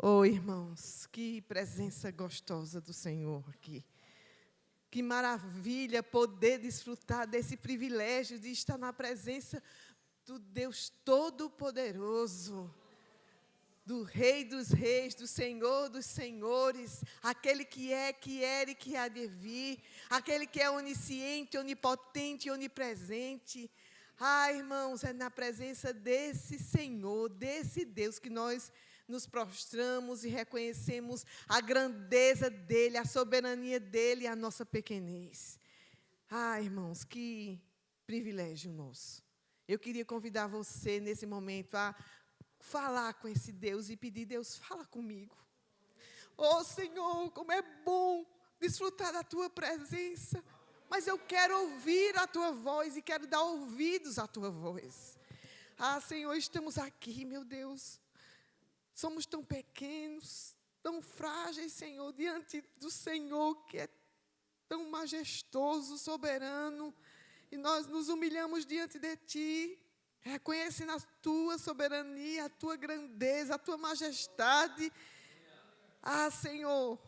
Oh, irmãos, que presença gostosa do Senhor aqui. Que maravilha poder desfrutar desse privilégio de estar na presença do Deus Todo-Poderoso, do Rei dos Reis, do Senhor dos Senhores, aquele que é, que era e que há de vir, aquele que é onisciente, onipotente e onipresente. Ah, irmãos, é na presença desse Senhor, desse Deus que nós nos prostramos e reconhecemos a grandeza dEle, a soberania dEle e a nossa pequenez. Ah, irmãos, que privilégio nosso. Eu queria convidar você, nesse momento, a falar com esse Deus e pedir: Deus, fala comigo. Oh, Senhor, como é bom desfrutar da Tua presença, mas eu quero ouvir a Tua voz e quero dar ouvidos à Tua voz. Ah, Senhor, estamos aqui, meu Deus. Somos tão pequenos, tão frágeis, Senhor, diante do Senhor, que é tão majestoso, soberano. E nós nos humilhamos diante de Ti, reconhecendo a Tua soberania, a Tua grandeza, a Tua majestade. Ah, Senhor,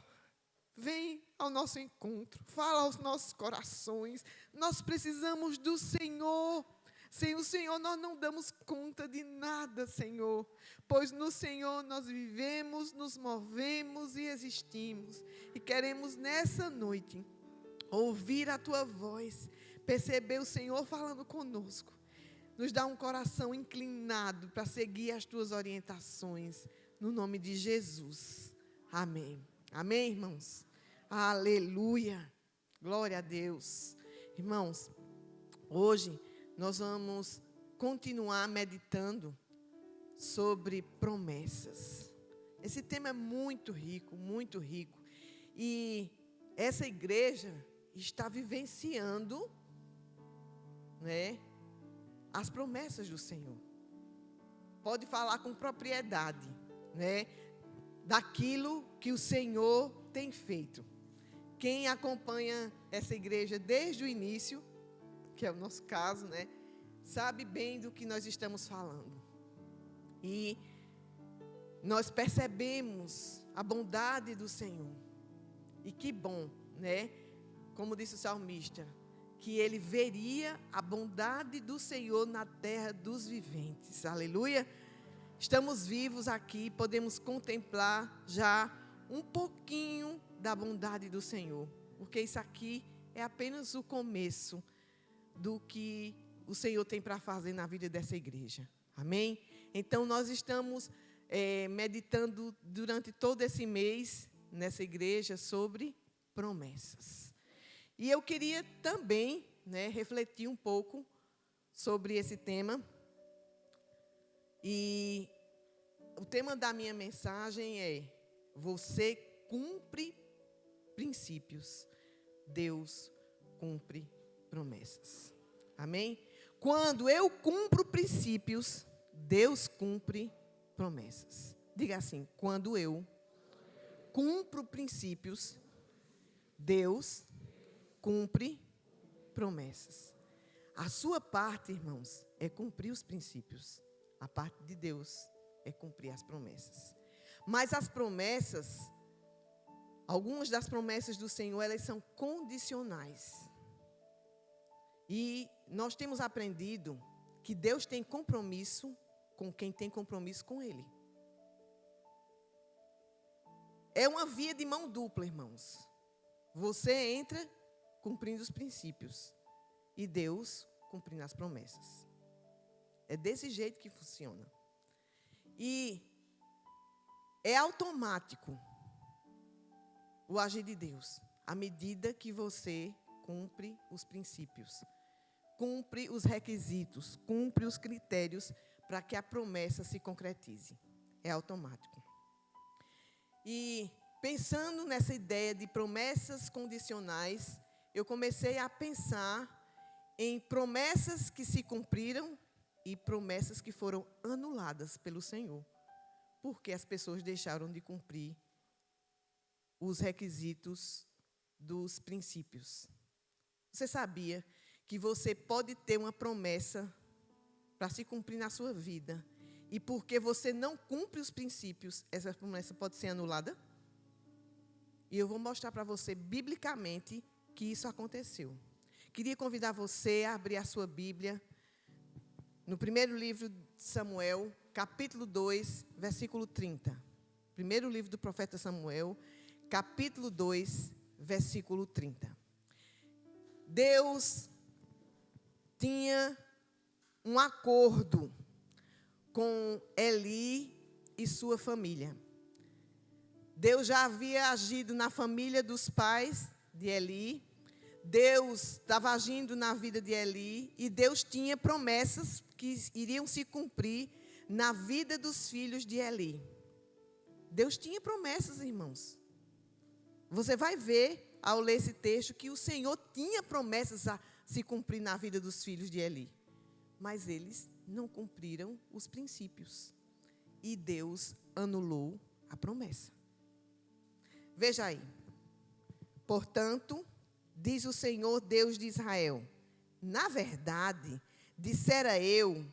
vem ao nosso encontro, fala aos nossos corações. Nós precisamos do Senhor. Sem o Senhor nós não damos conta de nada, Senhor, pois no Senhor nós vivemos, nos movemos e existimos. E queremos nessa noite ouvir a Tua voz, perceber o Senhor falando conosco. Nos dá um coração inclinado para seguir as Tuas orientações, no nome de Jesus. Amém. Amém, irmãos? Aleluia. Glória a Deus. Irmãos, hoje nós vamos continuar meditando sobre promessas. Esse tema é muito rico, muito rico. E essa igreja está vivenciando, né, as promessas do Senhor. Pode falar com propriedade, né, daquilo que o Senhor tem feito. Quem acompanha essa igreja desde o início, que é o nosso caso, né, sabe bem do que nós estamos falando. E nós percebemos a bondade do Senhor. E que bom, né? Como disse o salmista, que ele veria a bondade do Senhor na terra dos viventes. Aleluia! Estamos vivos aqui, podemos contemplar já um pouquinho da bondade do Senhor. Porque isso aqui é apenas o começo do que o Senhor tem para fazer na vida dessa igreja. Amém? Então, nós estamos meditando durante todo esse mês nessa igreja sobre promessas. E eu queria também, né, refletir um pouco sobre esse tema. E o tema da minha mensagem é: você cumpre princípios, Deus cumpre promessas. Amém? Quando eu cumpro princípios, Deus cumpre promessas. Diga assim: quando eu cumpro princípios, Deus cumpre promessas. A sua parte, irmãos, é cumprir os princípios. A parte de Deus é cumprir as promessas. Mas as promessas, algumas das promessas do Senhor, elas são condicionais. E nós temos aprendido que Deus tem compromisso com quem tem compromisso com Ele. É uma via de mão dupla, irmãos. Você entra cumprindo os princípios e Deus cumprindo as promessas. É desse jeito que funciona. E é automático o agir de Deus, à medida que você cumpre os princípios, cumpre os requisitos, cumpre os critérios para que a promessa se concretize. É automático. E pensando nessa ideia de promessas condicionais, eu comecei a pensar em promessas que se cumpriram e promessas que foram anuladas pelo Senhor, porque as pessoas deixaram de cumprir os requisitos dos princípios. Você sabia que você pode ter uma promessa para se cumprir na sua vida e porque você não cumpre os princípios, essa promessa pode ser anulada? E eu vou mostrar para você, biblicamente, que isso aconteceu. Queria convidar você a abrir a sua Bíblia no primeiro livro de Samuel, capítulo 2, versículo 30. Primeiro livro do profeta Samuel, capítulo 2, versículo 30. Deus tinha um acordo com Eli e sua família. Deus já havia agido na família dos pais de Eli. Deus estava agindo na vida de Eli. E Deus tinha promessas que iriam se cumprir na vida dos filhos de Eli. Deus tinha promessas, irmãos. Você vai ver, ao ler esse texto, que o Senhor tinha promessas a se cumprir na vida dos filhos de Eli. Mas eles não cumpriram os princípios. E Deus anulou a promessa. Veja aí. Portanto, diz o Senhor Deus de Israel, na verdade, dissera eu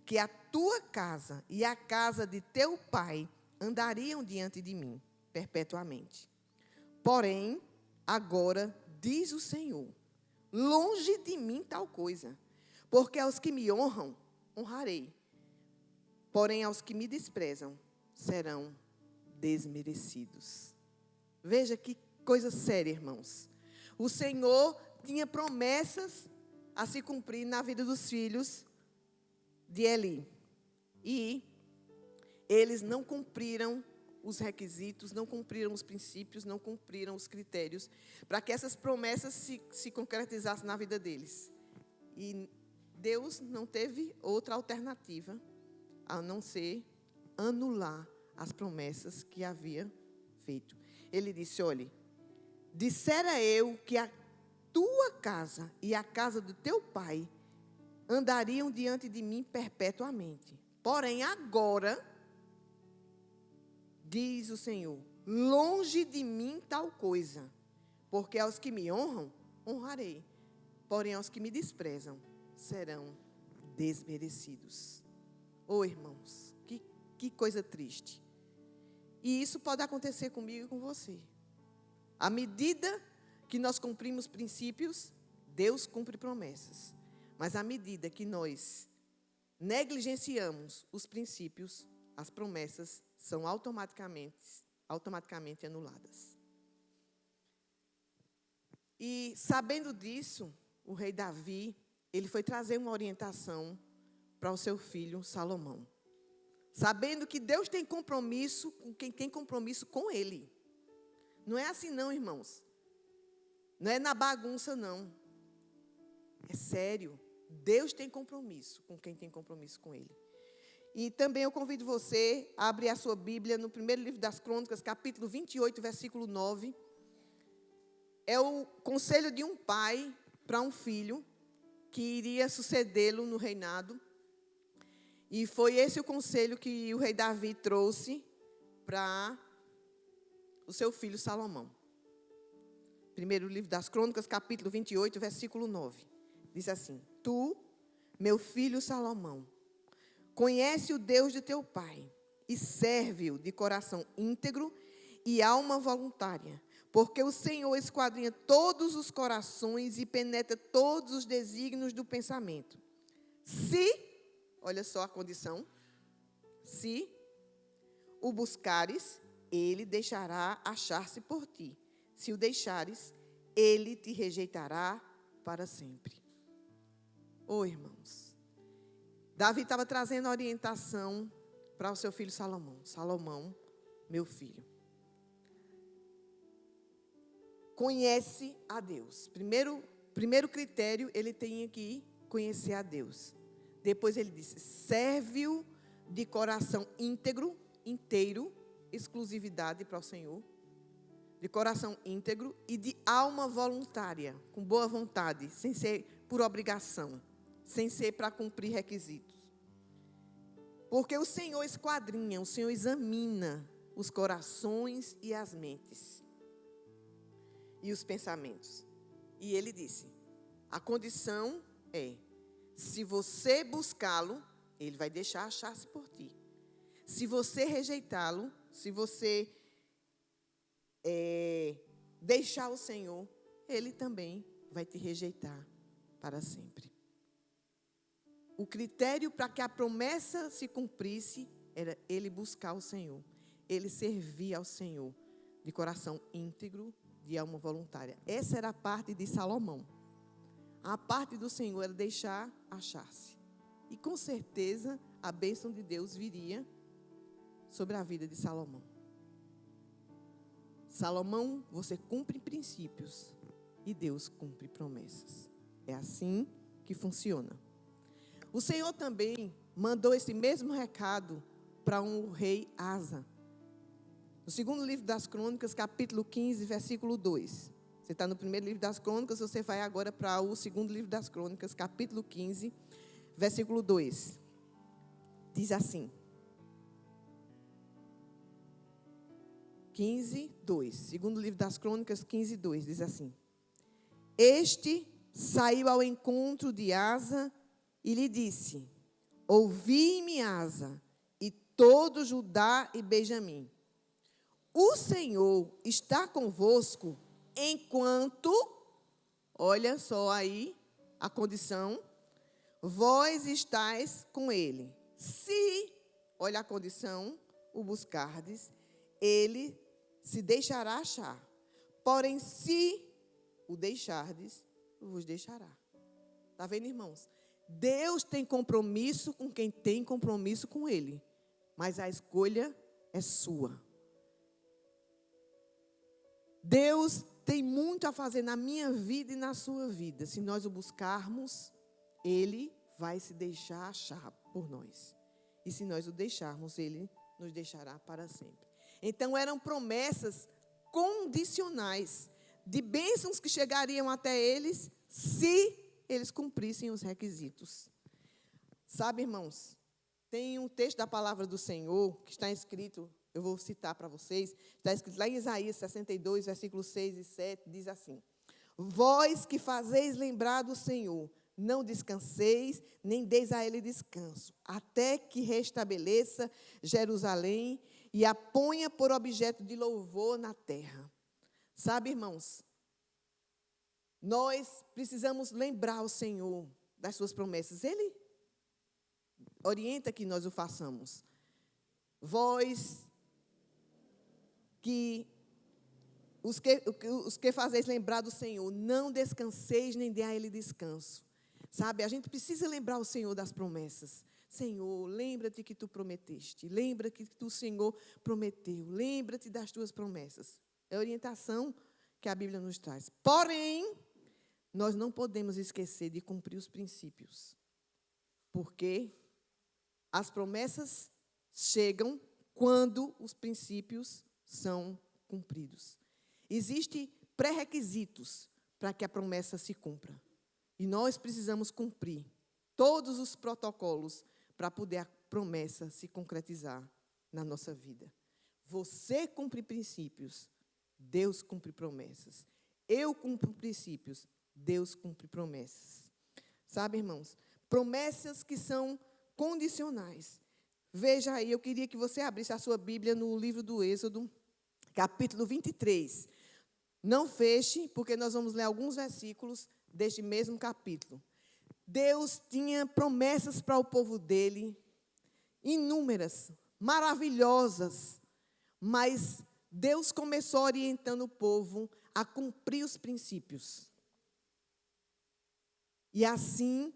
que a tua casa e a casa de teu pai andariam diante de mim perpetuamente. Porém, agora, diz o Senhor, longe de mim tal coisa, porque aos que me honram, honrarei. Porém, aos que me desprezam, serão desmerecidos. Veja que coisa séria, irmãos. O Senhor tinha promessas a se cumprir na vida dos filhos de Eli. E eles não cumpriram os requisitos, não cumpriram os princípios, não cumpriram os critérios para que essas promessas se concretizassem na vida deles. E Deus não teve outra alternativa a não ser anular as promessas que havia feito. Ele disse, olhe, dissera eu que a tua casa e a casa do teu pai andariam diante de mim perpetuamente. Porém, agora, diz o Senhor, longe de mim tal coisa, porque aos que me honram, honrarei. Porém, aos que me desprezam, serão desmerecidos. Oh, irmãos, que coisa triste. E isso pode acontecer comigo e com você. À medida que nós cumprimos princípios, Deus cumpre promessas. Mas à medida que nós negligenciamos os princípios, as promessas são automaticamente anuladas. E sabendo disso, o rei Davi, ele foi trazer uma orientação para o seu filho Salomão. Sabendo que Deus tem compromisso com quem tem compromisso com ele. Não é assim não, irmãos. Não é na bagunça não. É sério. Deus tem compromisso com quem tem compromisso com ele. E também eu convido você a abrir a sua Bíblia no primeiro livro das Crônicas, capítulo 28, versículo 9. É o conselho de um pai para um filho que iria sucedê-lo no reinado. E foi esse o conselho que o rei Davi trouxe para o seu filho Salomão. Primeiro livro das Crônicas, capítulo 28, versículo 9. Diz assim, tu, meu filho Salomão, conhece o Deus de teu pai e serve-o de coração íntegro e alma voluntária, porque o Senhor esquadrinha todos os corações e penetra todos os desígnios do pensamento. Olha só a condição, se o buscares, ele deixará achar-se por ti. Se o deixares, ele te rejeitará para sempre. Oh, irmãos, Davi estava trazendo orientação para o seu filho Salomão. Salomão, meu filho, conhece a Deus. Primeiro critério, ele tinha que conhecer a Deus. Depois ele disse, serve-o de coração íntegro, inteiro, exclusividade para o Senhor. De coração íntegro e de alma voluntária, com boa vontade, sem ser por obrigação, sem ser para cumprir requisitos. Porque o Senhor esquadrinha, o Senhor examina os corações e as mentes. E os pensamentos. E ele disse, a condição é, se você buscá-lo, ele vai deixar achar-se por ti. se você rejeitá-lo, se você deixar o Senhor, Ele também vai te rejeitar para sempre. O critério para que a promessa se cumprisse era ele buscar o Senhor, ele servir ao Senhor de coração íntegro, de alma voluntária. Essa era a parte de Salomão. A parte do Senhor era deixar achar-se. E com certeza a bênção de Deus viria sobre a vida de Salomão. Salomão, você cumpre princípios e Deus cumpre promessas. É assim que funciona. O Senhor também mandou esse mesmo recado para um rei Asa. No segundo livro das Crônicas, capítulo 15, versículo 2. Você está no primeiro livro das Crônicas, você vai agora para o segundo livro das Crônicas, capítulo 15, versículo 2. Diz assim. 15, 2. Segundo livro das Crônicas, 15, 2. Diz assim. Este saiu ao encontro de Asa e lhe disse: ouvi-me, Asa, e todo Judá e Benjamim. O Senhor está convosco enquanto, olha só aí a condição, vós estáis com ele. Se, olha a condição, o buscardes, ele se deixará achar. Porém, se o deixardes, vos deixará. Está vendo, irmãos? Deus tem compromisso com quem tem compromisso com ele. Mas a escolha é sua. Deus tem muito a fazer na minha vida e na sua vida. Se nós o buscarmos, ele vai se deixar achar por nós. E se nós o deixarmos, ele nos deixará para sempre. Então eram promessas condicionais de bênçãos que chegariam até eles se eles cumprissem os requisitos. Sabe, irmãos, tem um texto da palavra do Senhor que está escrito, eu vou citar para vocês, está escrito lá em Isaías 62, versículos 6 e 7, diz assim: vós que fazeis lembrar do Senhor, não descanseis, nem deis a ele descanso, até que restabeleça Jerusalém e a ponha por objeto de louvor na terra. Sabe, irmãos, nós precisamos lembrar o Senhor das suas promessas. Ele orienta que nós o façamos. Vós que os que fazeis lembrar do Senhor, não descanseis nem dê a ele descanso. Sabe, a gente precisa lembrar o Senhor das promessas. Senhor, lembra-te que tu prometeste. Lembra-te que tu, Senhor, prometeu. Lembra-te das tuas promessas. É a orientação que a Bíblia nos traz. Porém, nós não podemos esquecer de cumprir os princípios. Porque as promessas chegam quando os princípios são cumpridos. Existem pré-requisitos para que a promessa se cumpra. E nós precisamos cumprir todos os protocolos para poder a promessa se concretizar na nossa vida. Você cumpre princípios, Deus cumpre promessas. Eu cumpro princípios, Deus cumpre promessas. Sabe, irmãos? Promessas que são condicionais. Veja aí, eu queria que você abrisse a sua Bíblia no livro do Êxodo, capítulo 23. Não feche, porque nós vamos ler alguns versículos deste mesmo capítulo. Deus tinha promessas para o povo dele, inúmeras, maravilhosas, mas Deus começou orientando o povo a cumprir os princípios. E assim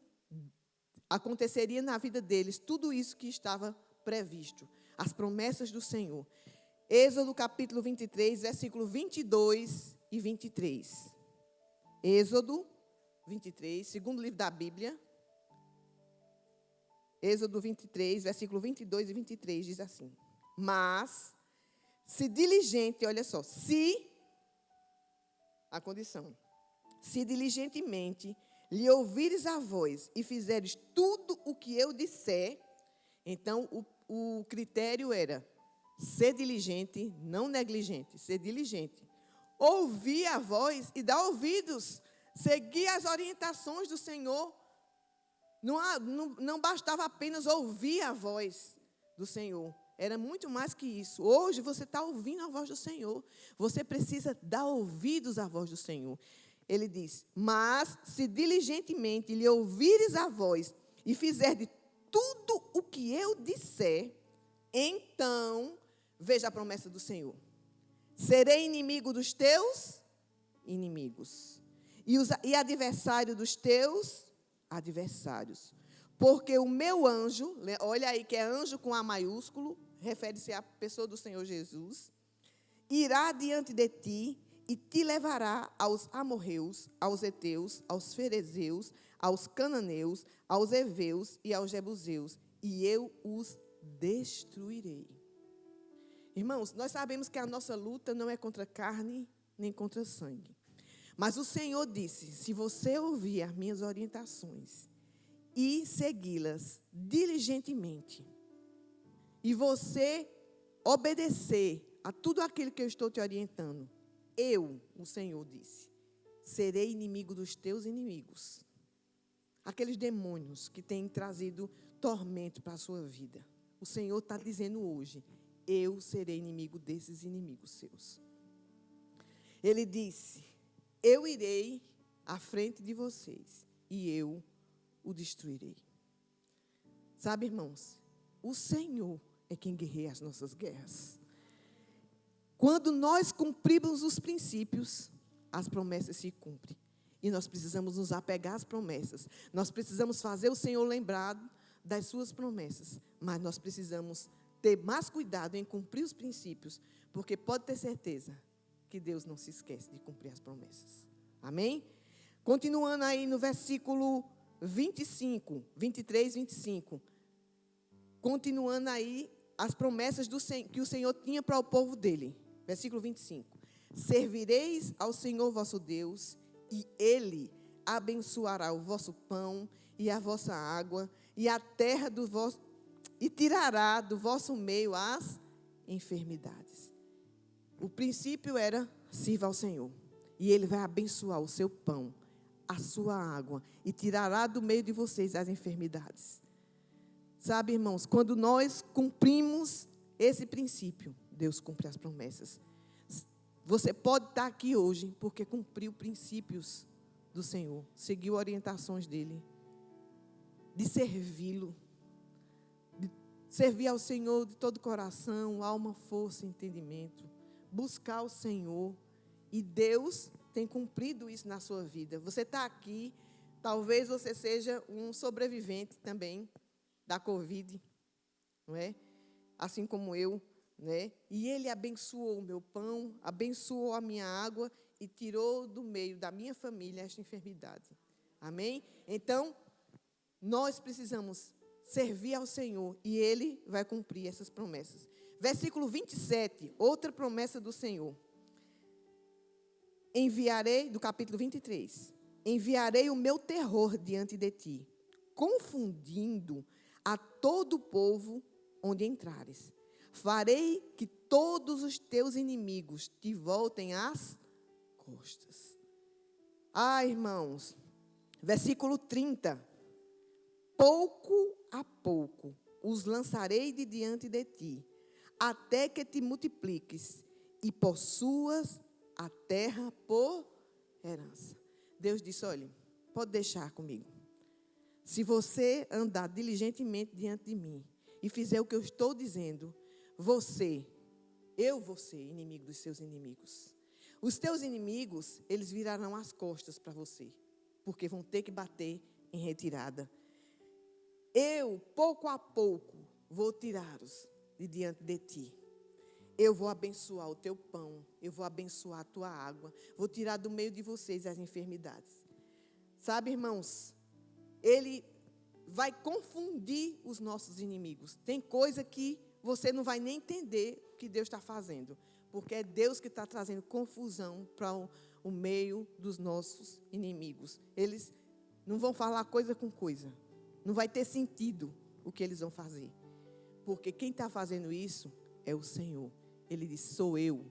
aconteceria na vida deles tudo isso que estava previsto, as promessas do Senhor. Êxodo capítulo 23, versículo 22 e 23. Êxodo 23, segundo livro da Bíblia. Êxodo 23, versículo 22 e 23, diz assim: mas, se diligente, olha só, a condição, se diligentemente lhe ouvires a voz e fizeres tudo o que eu disser, então o critério era ser diligente, não negligente, ser diligente. Ouvir a voz e dar ouvidos, seguir as orientações do Senhor. Não bastava apenas ouvir a voz do Senhor, Era muito mais que isso. Hoje você está ouvindo a voz do Senhor. Você precisa dar ouvidos à voz do Senhor. Ele diz: mas se diligentemente lhe ouvires a voz e fizeres tudo o que eu disser, então, veja a promessa do Senhor: serei inimigo dos teus inimigos e adversário dos teus adversários. Porque o meu anjo, olha aí que é anjo com A maiúsculo, refere-se à pessoa do Senhor Jesus, irá diante de ti e te levará aos amorreus, aos heteus, aos ferezeus, aos cananeus, aos heveus e aos jebuseus, e eu os destruirei. Irmãos, nós sabemos que a nossa luta não é contra carne nem contra sangue. Mas o Senhor disse: se você ouvir as minhas orientações e segui-las diligentemente, e você obedecer a tudo aquilo que eu estou te orientando, eu, o Senhor disse, serei inimigo dos teus inimigos. Aqueles demônios que têm trazido tormento para a sua vida. O Senhor está dizendo hoje: eu serei inimigo desses inimigos seus. Ele disse: eu irei à frente de vocês e eu o destruirei. Sabe, irmãos, o Senhor é quem guerreia as nossas guerras. Quando nós cumprimos os princípios, as promessas se cumprem. E nós precisamos nos apegar às promessas. Nós precisamos fazer o Senhor lembrar das suas promessas. Mas nós precisamos ter mais cuidado em cumprir os princípios, porque pode ter certeza que Deus não se esquece de cumprir as promessas. Amém? Continuando aí no versículo 25, 23, 25. Continuando aí as promessas que o Senhor tinha para o povo dele. Versículo 25. Servireis ao Senhor vosso Deus, e Ele abençoará o vosso pão e a vossa água, e a terra do vosso, e tirará do vosso meio as enfermidades. O princípio era: sirva ao Senhor, e Ele vai abençoar o seu pão, a sua água, e tirará do meio de vocês as enfermidades. Sabe, irmãos, quando nós cumprimos esse princípio, Deus cumpre as promessas. Você pode estar aqui hoje porque cumpriu princípios do Senhor, seguiu orientações dEle, de servi-lo, de servir ao Senhor de todo o coração, alma, força e entendimento, buscar o Senhor, e Deus tem cumprido isso na sua vida. Você está aqui, talvez você seja um sobrevivente também da Covid, não é? Assim como eu, né? E Ele abençoou o meu pão, abençoou a minha água e tirou do meio da minha família esta enfermidade. Amém? Então, nós precisamos servir ao Senhor e Ele vai cumprir essas promessas. Versículo 27, outra promessa do Senhor. Enviarei, do capítulo 23, enviarei o meu terror diante de ti, confundindo a todo o povo onde entrares. Farei que todos os teus inimigos te voltem às costas. Irmãos, versículo 30. Pouco a pouco os lançarei de diante de ti, até que te multipliques e possuas a terra por herança. Deus disse: olha, pode deixar comigo. Se você andar diligentemente diante de mim e fizer o que eu estou dizendo, eu vou ser inimigo dos seus inimigos. Os teus inimigos, eles virarão as costas para você, porque vão ter que bater em retirada. Eu, pouco a pouco, vou tirá-los de diante de ti. Eu vou abençoar o teu pão, eu vou abençoar a tua água, vou tirar do meio de vocês as enfermidades. Sabe, irmãos, Ele vai confundir os nossos inimigos. Tem coisa que você não vai nem entender o que Deus está fazendo, porque é Deus que está trazendo confusão para o meio dos nossos inimigos. Eles não vão falar coisa com coisa, não vai ter sentido o que eles vão fazer, porque quem está fazendo isso é o Senhor. Ele diz: sou eu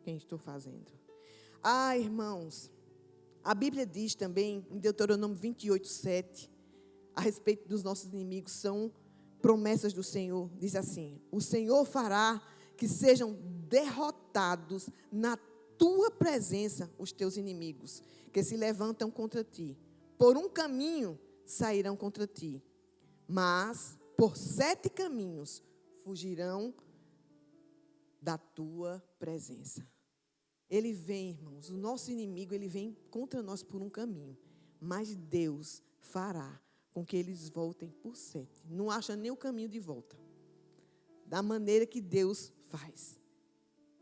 quem estou fazendo. Irmãos, a Bíblia diz também, em Deuteronômio 28, 7, a respeito dos nossos inimigos, são promessas do Senhor, diz assim: o Senhor fará que sejam derrotados na tua presença os teus inimigos, que se levantam contra ti. Por um caminho sairão contra ti, mas por 7 caminhos fugirão da tua presença. Ele vem, irmãos, o nosso inimigo, ele vem contra nós por um caminho, mas Deus fará com que eles voltem por 7. Não acha nem o caminho de volta, da maneira que Deus faz.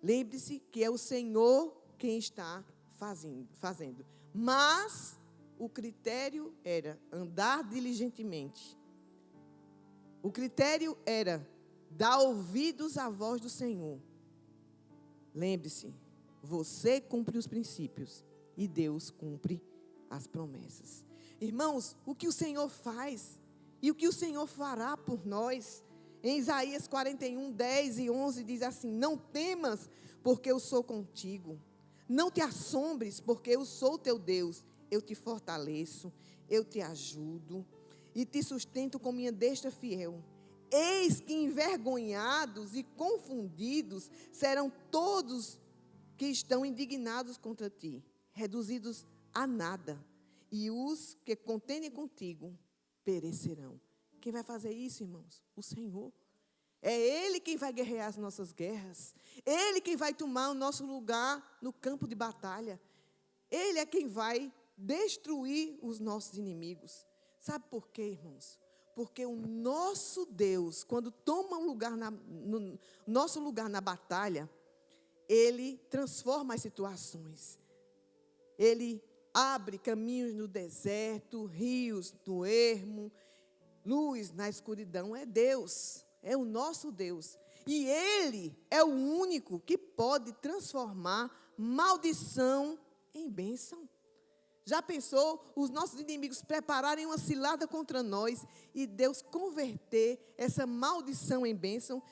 Lembre-se que é o Senhor quem está fazendo. Mas o critério era andar diligentemente. O critério era dar ouvidos à voz do Senhor. Lembre-se, você cumpre os princípios e Deus cumpre as promessas. Irmãos, o que o Senhor faz e o que o Senhor fará por nós, em Isaías 41, 10 e 11 diz assim: não temas, porque eu sou contigo. Não te assombres, porque eu sou teu Deus. Eu te fortaleço, eu te ajudo e te sustento com minha destra fiel. Eis que envergonhados e confundidos serão todos que estão indignados contra ti, reduzidos a nada, e os que contendem contigo perecerão. Quem vai fazer isso, irmãos? O Senhor. É Ele quem vai guerrear as nossas guerras. Ele quem vai tomar o nosso lugar no campo de batalha. Ele é quem vai destruir os nossos inimigos. Sabe por quê, irmãos? Porque o nosso Deus, quando toma no nosso lugar na batalha, Ele transforma as situações. Ele abre caminhos no deserto, rios no ermo, luz na escuridão. É Deus, é o nosso Deus. E Ele é o único que pode transformar maldição em bênção. Já pensou os nossos inimigos prepararem uma cilada contra nós e Deus converter essa maldição em bênção?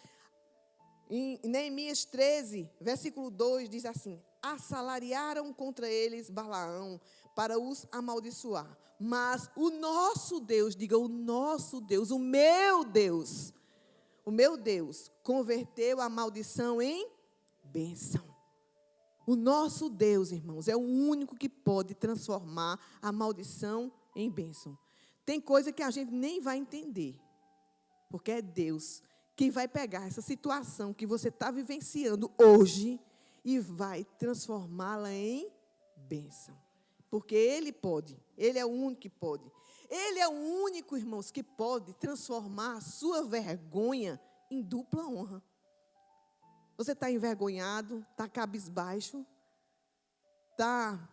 Em Neemias 13, versículo 2, diz assim: assalariaram contra eles Balaão para os amaldiçoar. Mas o nosso Deus, diga o nosso Deus, o meu Deus, converteu a maldição em bênção. O nosso Deus, irmãos, é o único que pode transformar a maldição em bênção. Tem coisa que a gente nem vai entender, porque é Deus quem vai pegar essa situação que você está vivenciando hoje e vai transformá-la em bênção. Porque Ele pode, Ele é o único que pode. Ele é o único, irmãos, que pode transformar a sua vergonha em dupla honra. Você está envergonhado, está cabisbaixo, está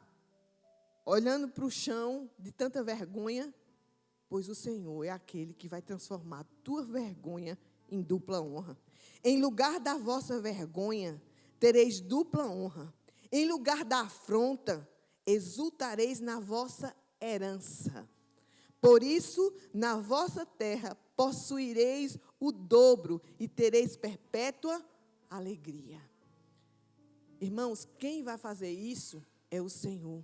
olhando para o chão de tanta vergonha, pois o Senhor é aquele que vai transformar a tua vergonha em dupla honra. Em lugar da vossa vergonha, tereis dupla honra. Em lugar da afronta, exultareis na vossa herança. Por isso, na vossa terra, possuireis o dobro e tereis perpétua alegria. Irmãos, quem vai fazer isso é o Senhor.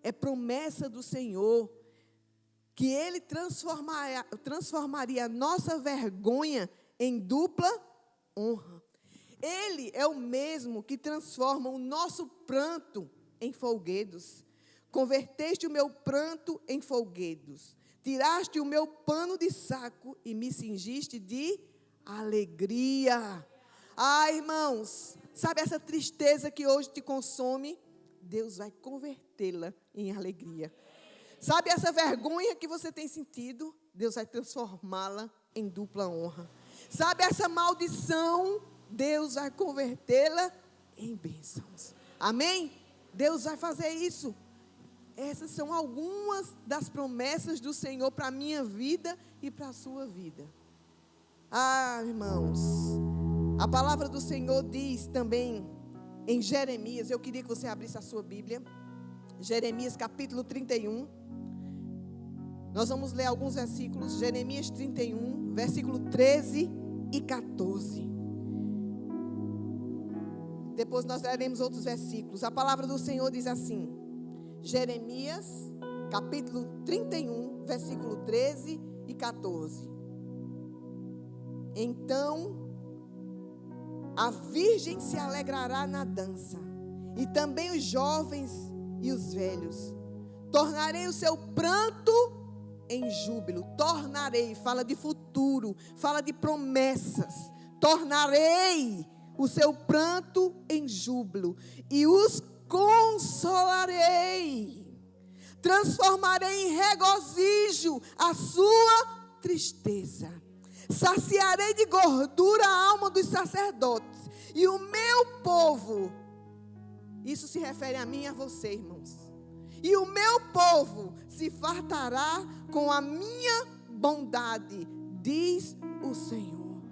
É promessa do Senhor que Ele transformaria a nossa vergonha em dupla honra. Ele é o mesmo que transforma o nosso pranto em folguedos. Converteste o meu pranto em folguedos. Tiraste o meu pano de saco e me cingiste de alegria. Ah, irmãos, sabe essa tristeza que hoje te consome? Deus vai convertê-la em alegria. Sabe essa vergonha que você tem sentido? Deus vai transformá-la em dupla honra. Sabe essa maldição? Deus vai convertê-la em bênçãos. Amém? Deus vai fazer isso. Essas são algumas das promessas do Senhor para a minha vida e para a sua vida. Ah, irmãos, a palavra do Senhor diz também em Jeremias, eu queria que você abrisse a sua Bíblia, Jeremias capítulo 31. Nós vamos ler alguns versículos, Jeremias 31, versículo 13 e 14. Depois nós leremos outros versículos. A palavra do Senhor diz assim, Jeremias capítulo 31, versículo 13 e 14. Então a virgem se alegrará na dança, e também os jovens e os velhos. Tornarei o seu pranto em júbilo. Tornarei, fala de futuro, fala de promessas. Tornarei o seu pranto em júbilo e os consolarei. Transformarei em regozijo a sua tristeza. Saciarei de gordura a alma dos sacerdotes e o meu povo. Isso se refere a mim e a você, irmãos. E o meu povo se fartará com a minha bondade, diz o Senhor.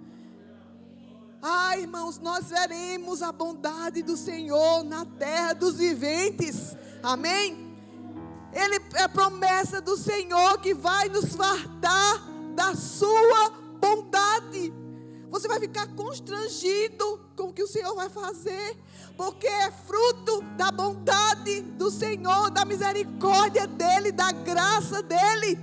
Ah, irmãos, nós veremos a bondade do Senhor na terra dos viventes. Amém? Ele é a promessa do Senhor que vai nos fartar da sua bondade. Você vai ficar constrangido com o que o Senhor vai fazer, porque é fruto da bondade do Senhor, da misericórdia dEle, da graça dEle.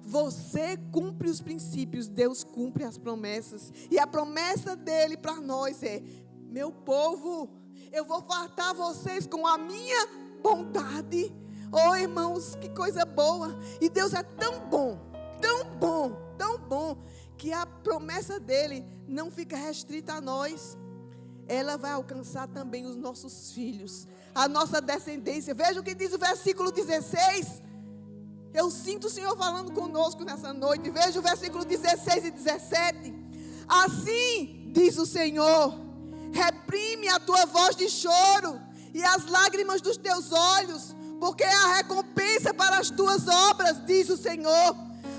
Você cumpre os princípios, Deus cumpre as promessas. E a promessa dEle para nós é: meu povo, eu vou fartar vocês com a minha bondade. Oh, irmãos, que coisa boa. E Deus é tão bom, tão bom, tão bom, que a promessa dEle não fica restrita a nós. Ela vai alcançar também os nossos filhos, a nossa descendência. Veja o que diz o versículo 16. Eu sinto o Senhor falando conosco nessa noite. Veja o versículo 16 e 17. Assim diz o Senhor: reprime a tua voz de choro e as lágrimas dos teus olhos, porque é a recompensa para as tuas obras, diz o Senhor.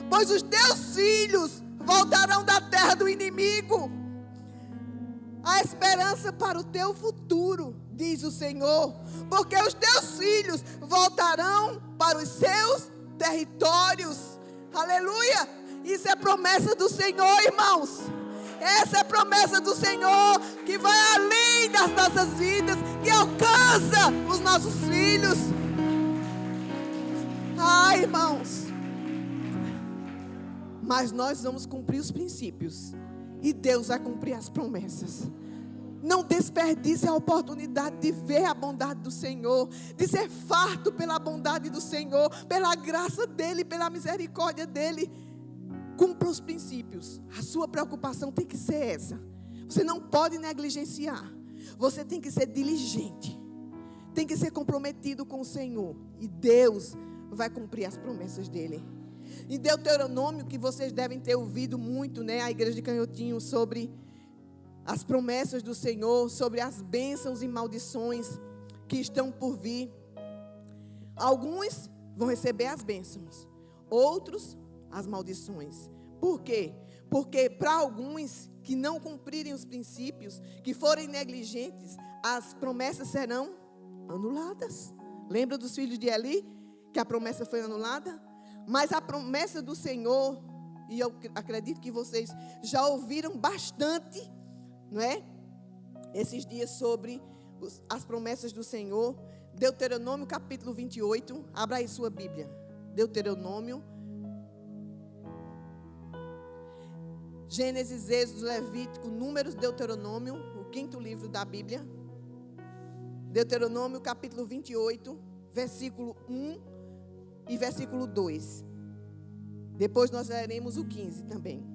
Pois os teus filhos voltarão da terra do inimigo. A esperança para o teu futuro, diz o Senhor, porque os teus filhos voltarão para os seus territórios. Aleluia! Isso é promessa do Senhor, irmãos. Essa é a promessa do Senhor, que vai além das nossas vidas, que alcança os nossos filhos. Ai, irmãos, mas nós vamos cumprir os princípios e Deus vai cumprir as promessas. Não desperdice a oportunidade de ver a bondade do Senhor, de ser farto pela bondade do Senhor, pela graça dEle, pela misericórdia dEle. Cumpra os princípios. A sua preocupação tem que ser essa. Você não pode negligenciar. Você tem que ser diligente. Tem que ser comprometido com o Senhor. E Deus vai cumprir as promessas dEle. Em Deuteronômio, que vocês devem ter ouvido muito, né? A igreja de Canhotinho, sobre as promessas do Senhor, sobre as bênçãos e maldições que estão por vir. Alguns vão receber as bênçãos, outros as maldições. Por quê? Porque para alguns que não cumprirem os princípios, que forem negligentes, as promessas serão anuladas. Lembra dos filhos de Eli, que a promessa foi anulada? Mas a promessa do Senhor, e eu acredito que vocês já ouviram bastante, não é? Esses dias sobre as promessas do Senhor. Deuteronômio capítulo 28, abra aí sua Bíblia. Deuteronômio, Gênesis, Êxodo, Levítico, Números, Deuteronômio, o 5º livro da Bíblia. Deuteronômio capítulo 28, versículo 1 e versículo 2. Depois nós leremos o 15 também.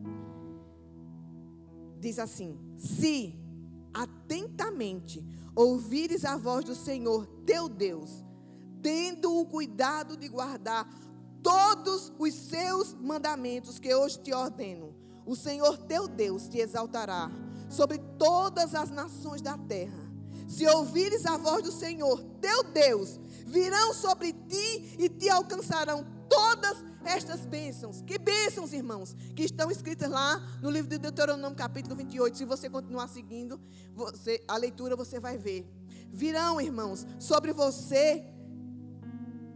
Diz assim: se atentamente ouvires a voz do Senhor teu Deus, tendo o cuidado de guardar todos os seus mandamentos que hoje te ordeno, o Senhor teu Deus te exaltará sobre todas as nações da terra. Se ouvires a voz do Senhor teu Deus, virão sobre ti e te alcançarão todas estas bênçãos. Que bênçãos, irmãos, que estão escritas lá no livro de Deuteronômio capítulo 28. Se você continuar seguindo a leitura, você vai ver. Virão, irmãos, sobre você.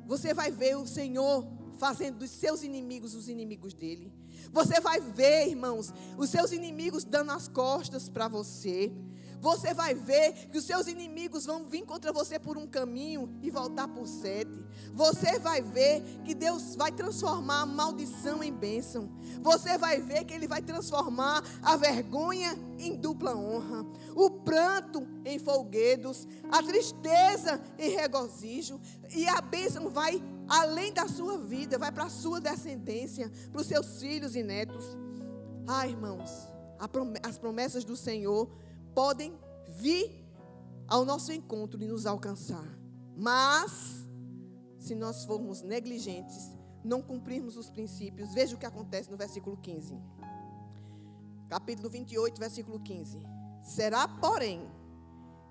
Você vai ver o Senhor fazendo dos seus inimigos os inimigos dele. Você vai ver, irmãos, os seus inimigos dando as costas para você. Você vai ver que os seus inimigos vão vir contra você por um caminho e voltar por 7. Você vai ver que Deus vai transformar a maldição em bênção. Você vai ver que Ele vai transformar a vergonha em dupla honra, o pranto em folguedos, a tristeza em regozijo, e a bênção vai além da sua vida, vai para a sua descendência, para os seus filhos e netos. Irmãos, as promessas do Senhor podem vir ao nosso encontro e nos alcançar. Mas, se nós formos negligentes, não cumprirmos os princípios, veja o que acontece no versículo 15. Capítulo 28, versículo 15. Será, porém,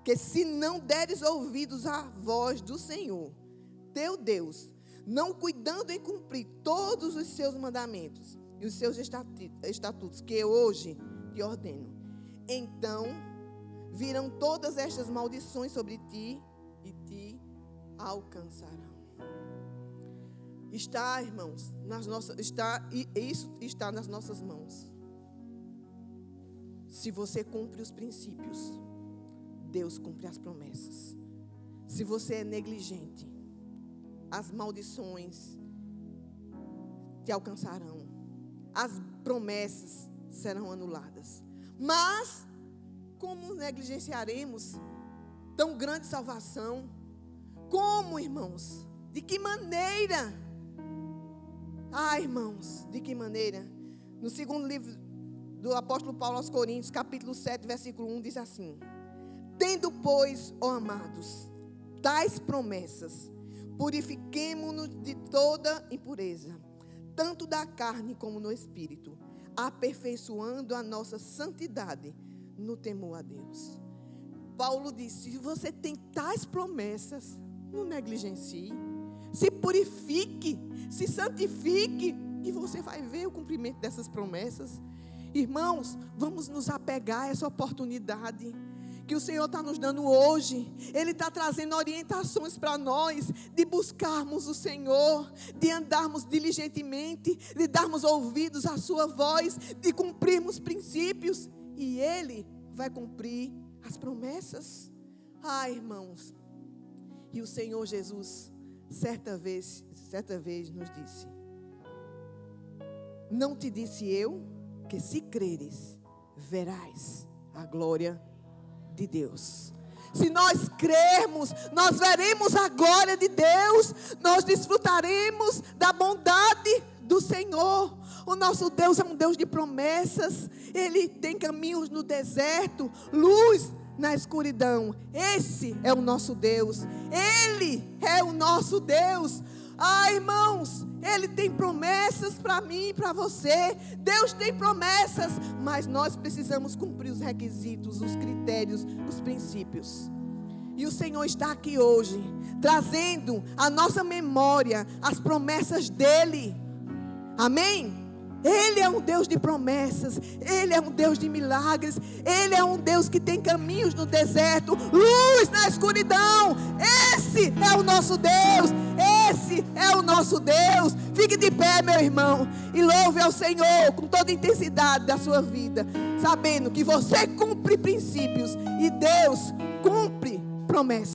que se não deres ouvidos à voz do Senhor, teu Deus, não cuidando em cumprir todos os seus mandamentos e os seus estatutos que hoje te ordeno, então virão todas estas maldições sobre ti e te alcançarão. Está, irmãos, isso está nas nossas mãos. Se você cumpre os princípios, Deus cumpre as promessas. Se você é negligente, as maldições te alcançarão. As promessas serão anuladas. Mas, como negligenciaremos tão grande salvação? Como, irmãos? De que maneira? Irmãos, de que maneira? No segundo livro do apóstolo Paulo aos Coríntios, capítulo 7, versículo 1, diz assim: tendo, pois, ó amados, tais promessas, purifiquemo-nos de toda impureza, tanto da carne como no espírito, aperfeiçoando a nossa santidade no temor a Deus. Paulo disse: se você tem tais promessas, não negligencie, se purifique, se santifique, e você vai ver o cumprimento dessas promessas. Irmãos, vamos nos apegar a essa oportunidade que o Senhor está nos dando hoje. Ele está trazendo orientações para nós, de buscarmos o Senhor, de andarmos diligentemente, de darmos ouvidos à sua voz, de cumprirmos princípios, e Ele vai cumprir as promessas. Irmãos, e o Senhor Jesus certa vez nos disse: não te disse eu que se creres, verás a glória de Deus. Se nós crermos, nós veremos a glória de Deus, nós desfrutaremos da bondade do Senhor. O nosso Deus é um Deus de promessas. Ele tem caminhos no deserto, luz na escuridão. Esse é o nosso Deus. Ele é o nosso Deus. Irmãos, Ele tem promessas para mim e para você. Deus tem promessas, mas nós precisamos cumprir os requisitos, os critérios, os princípios. E o Senhor está aqui hoje, trazendo à nossa memória as promessas dEle. Amém? Ele é um Deus de promessas, Ele é um Deus de milagres, Ele é um Deus que tem caminhos no deserto, luz na escuridão. Esse é o nosso Deus, esse é o nosso Deus. Fique de pé, meu irmão, e louve ao Senhor com toda a intensidade da sua vida, sabendo que você cumpre princípios e Deus cumpre promessas.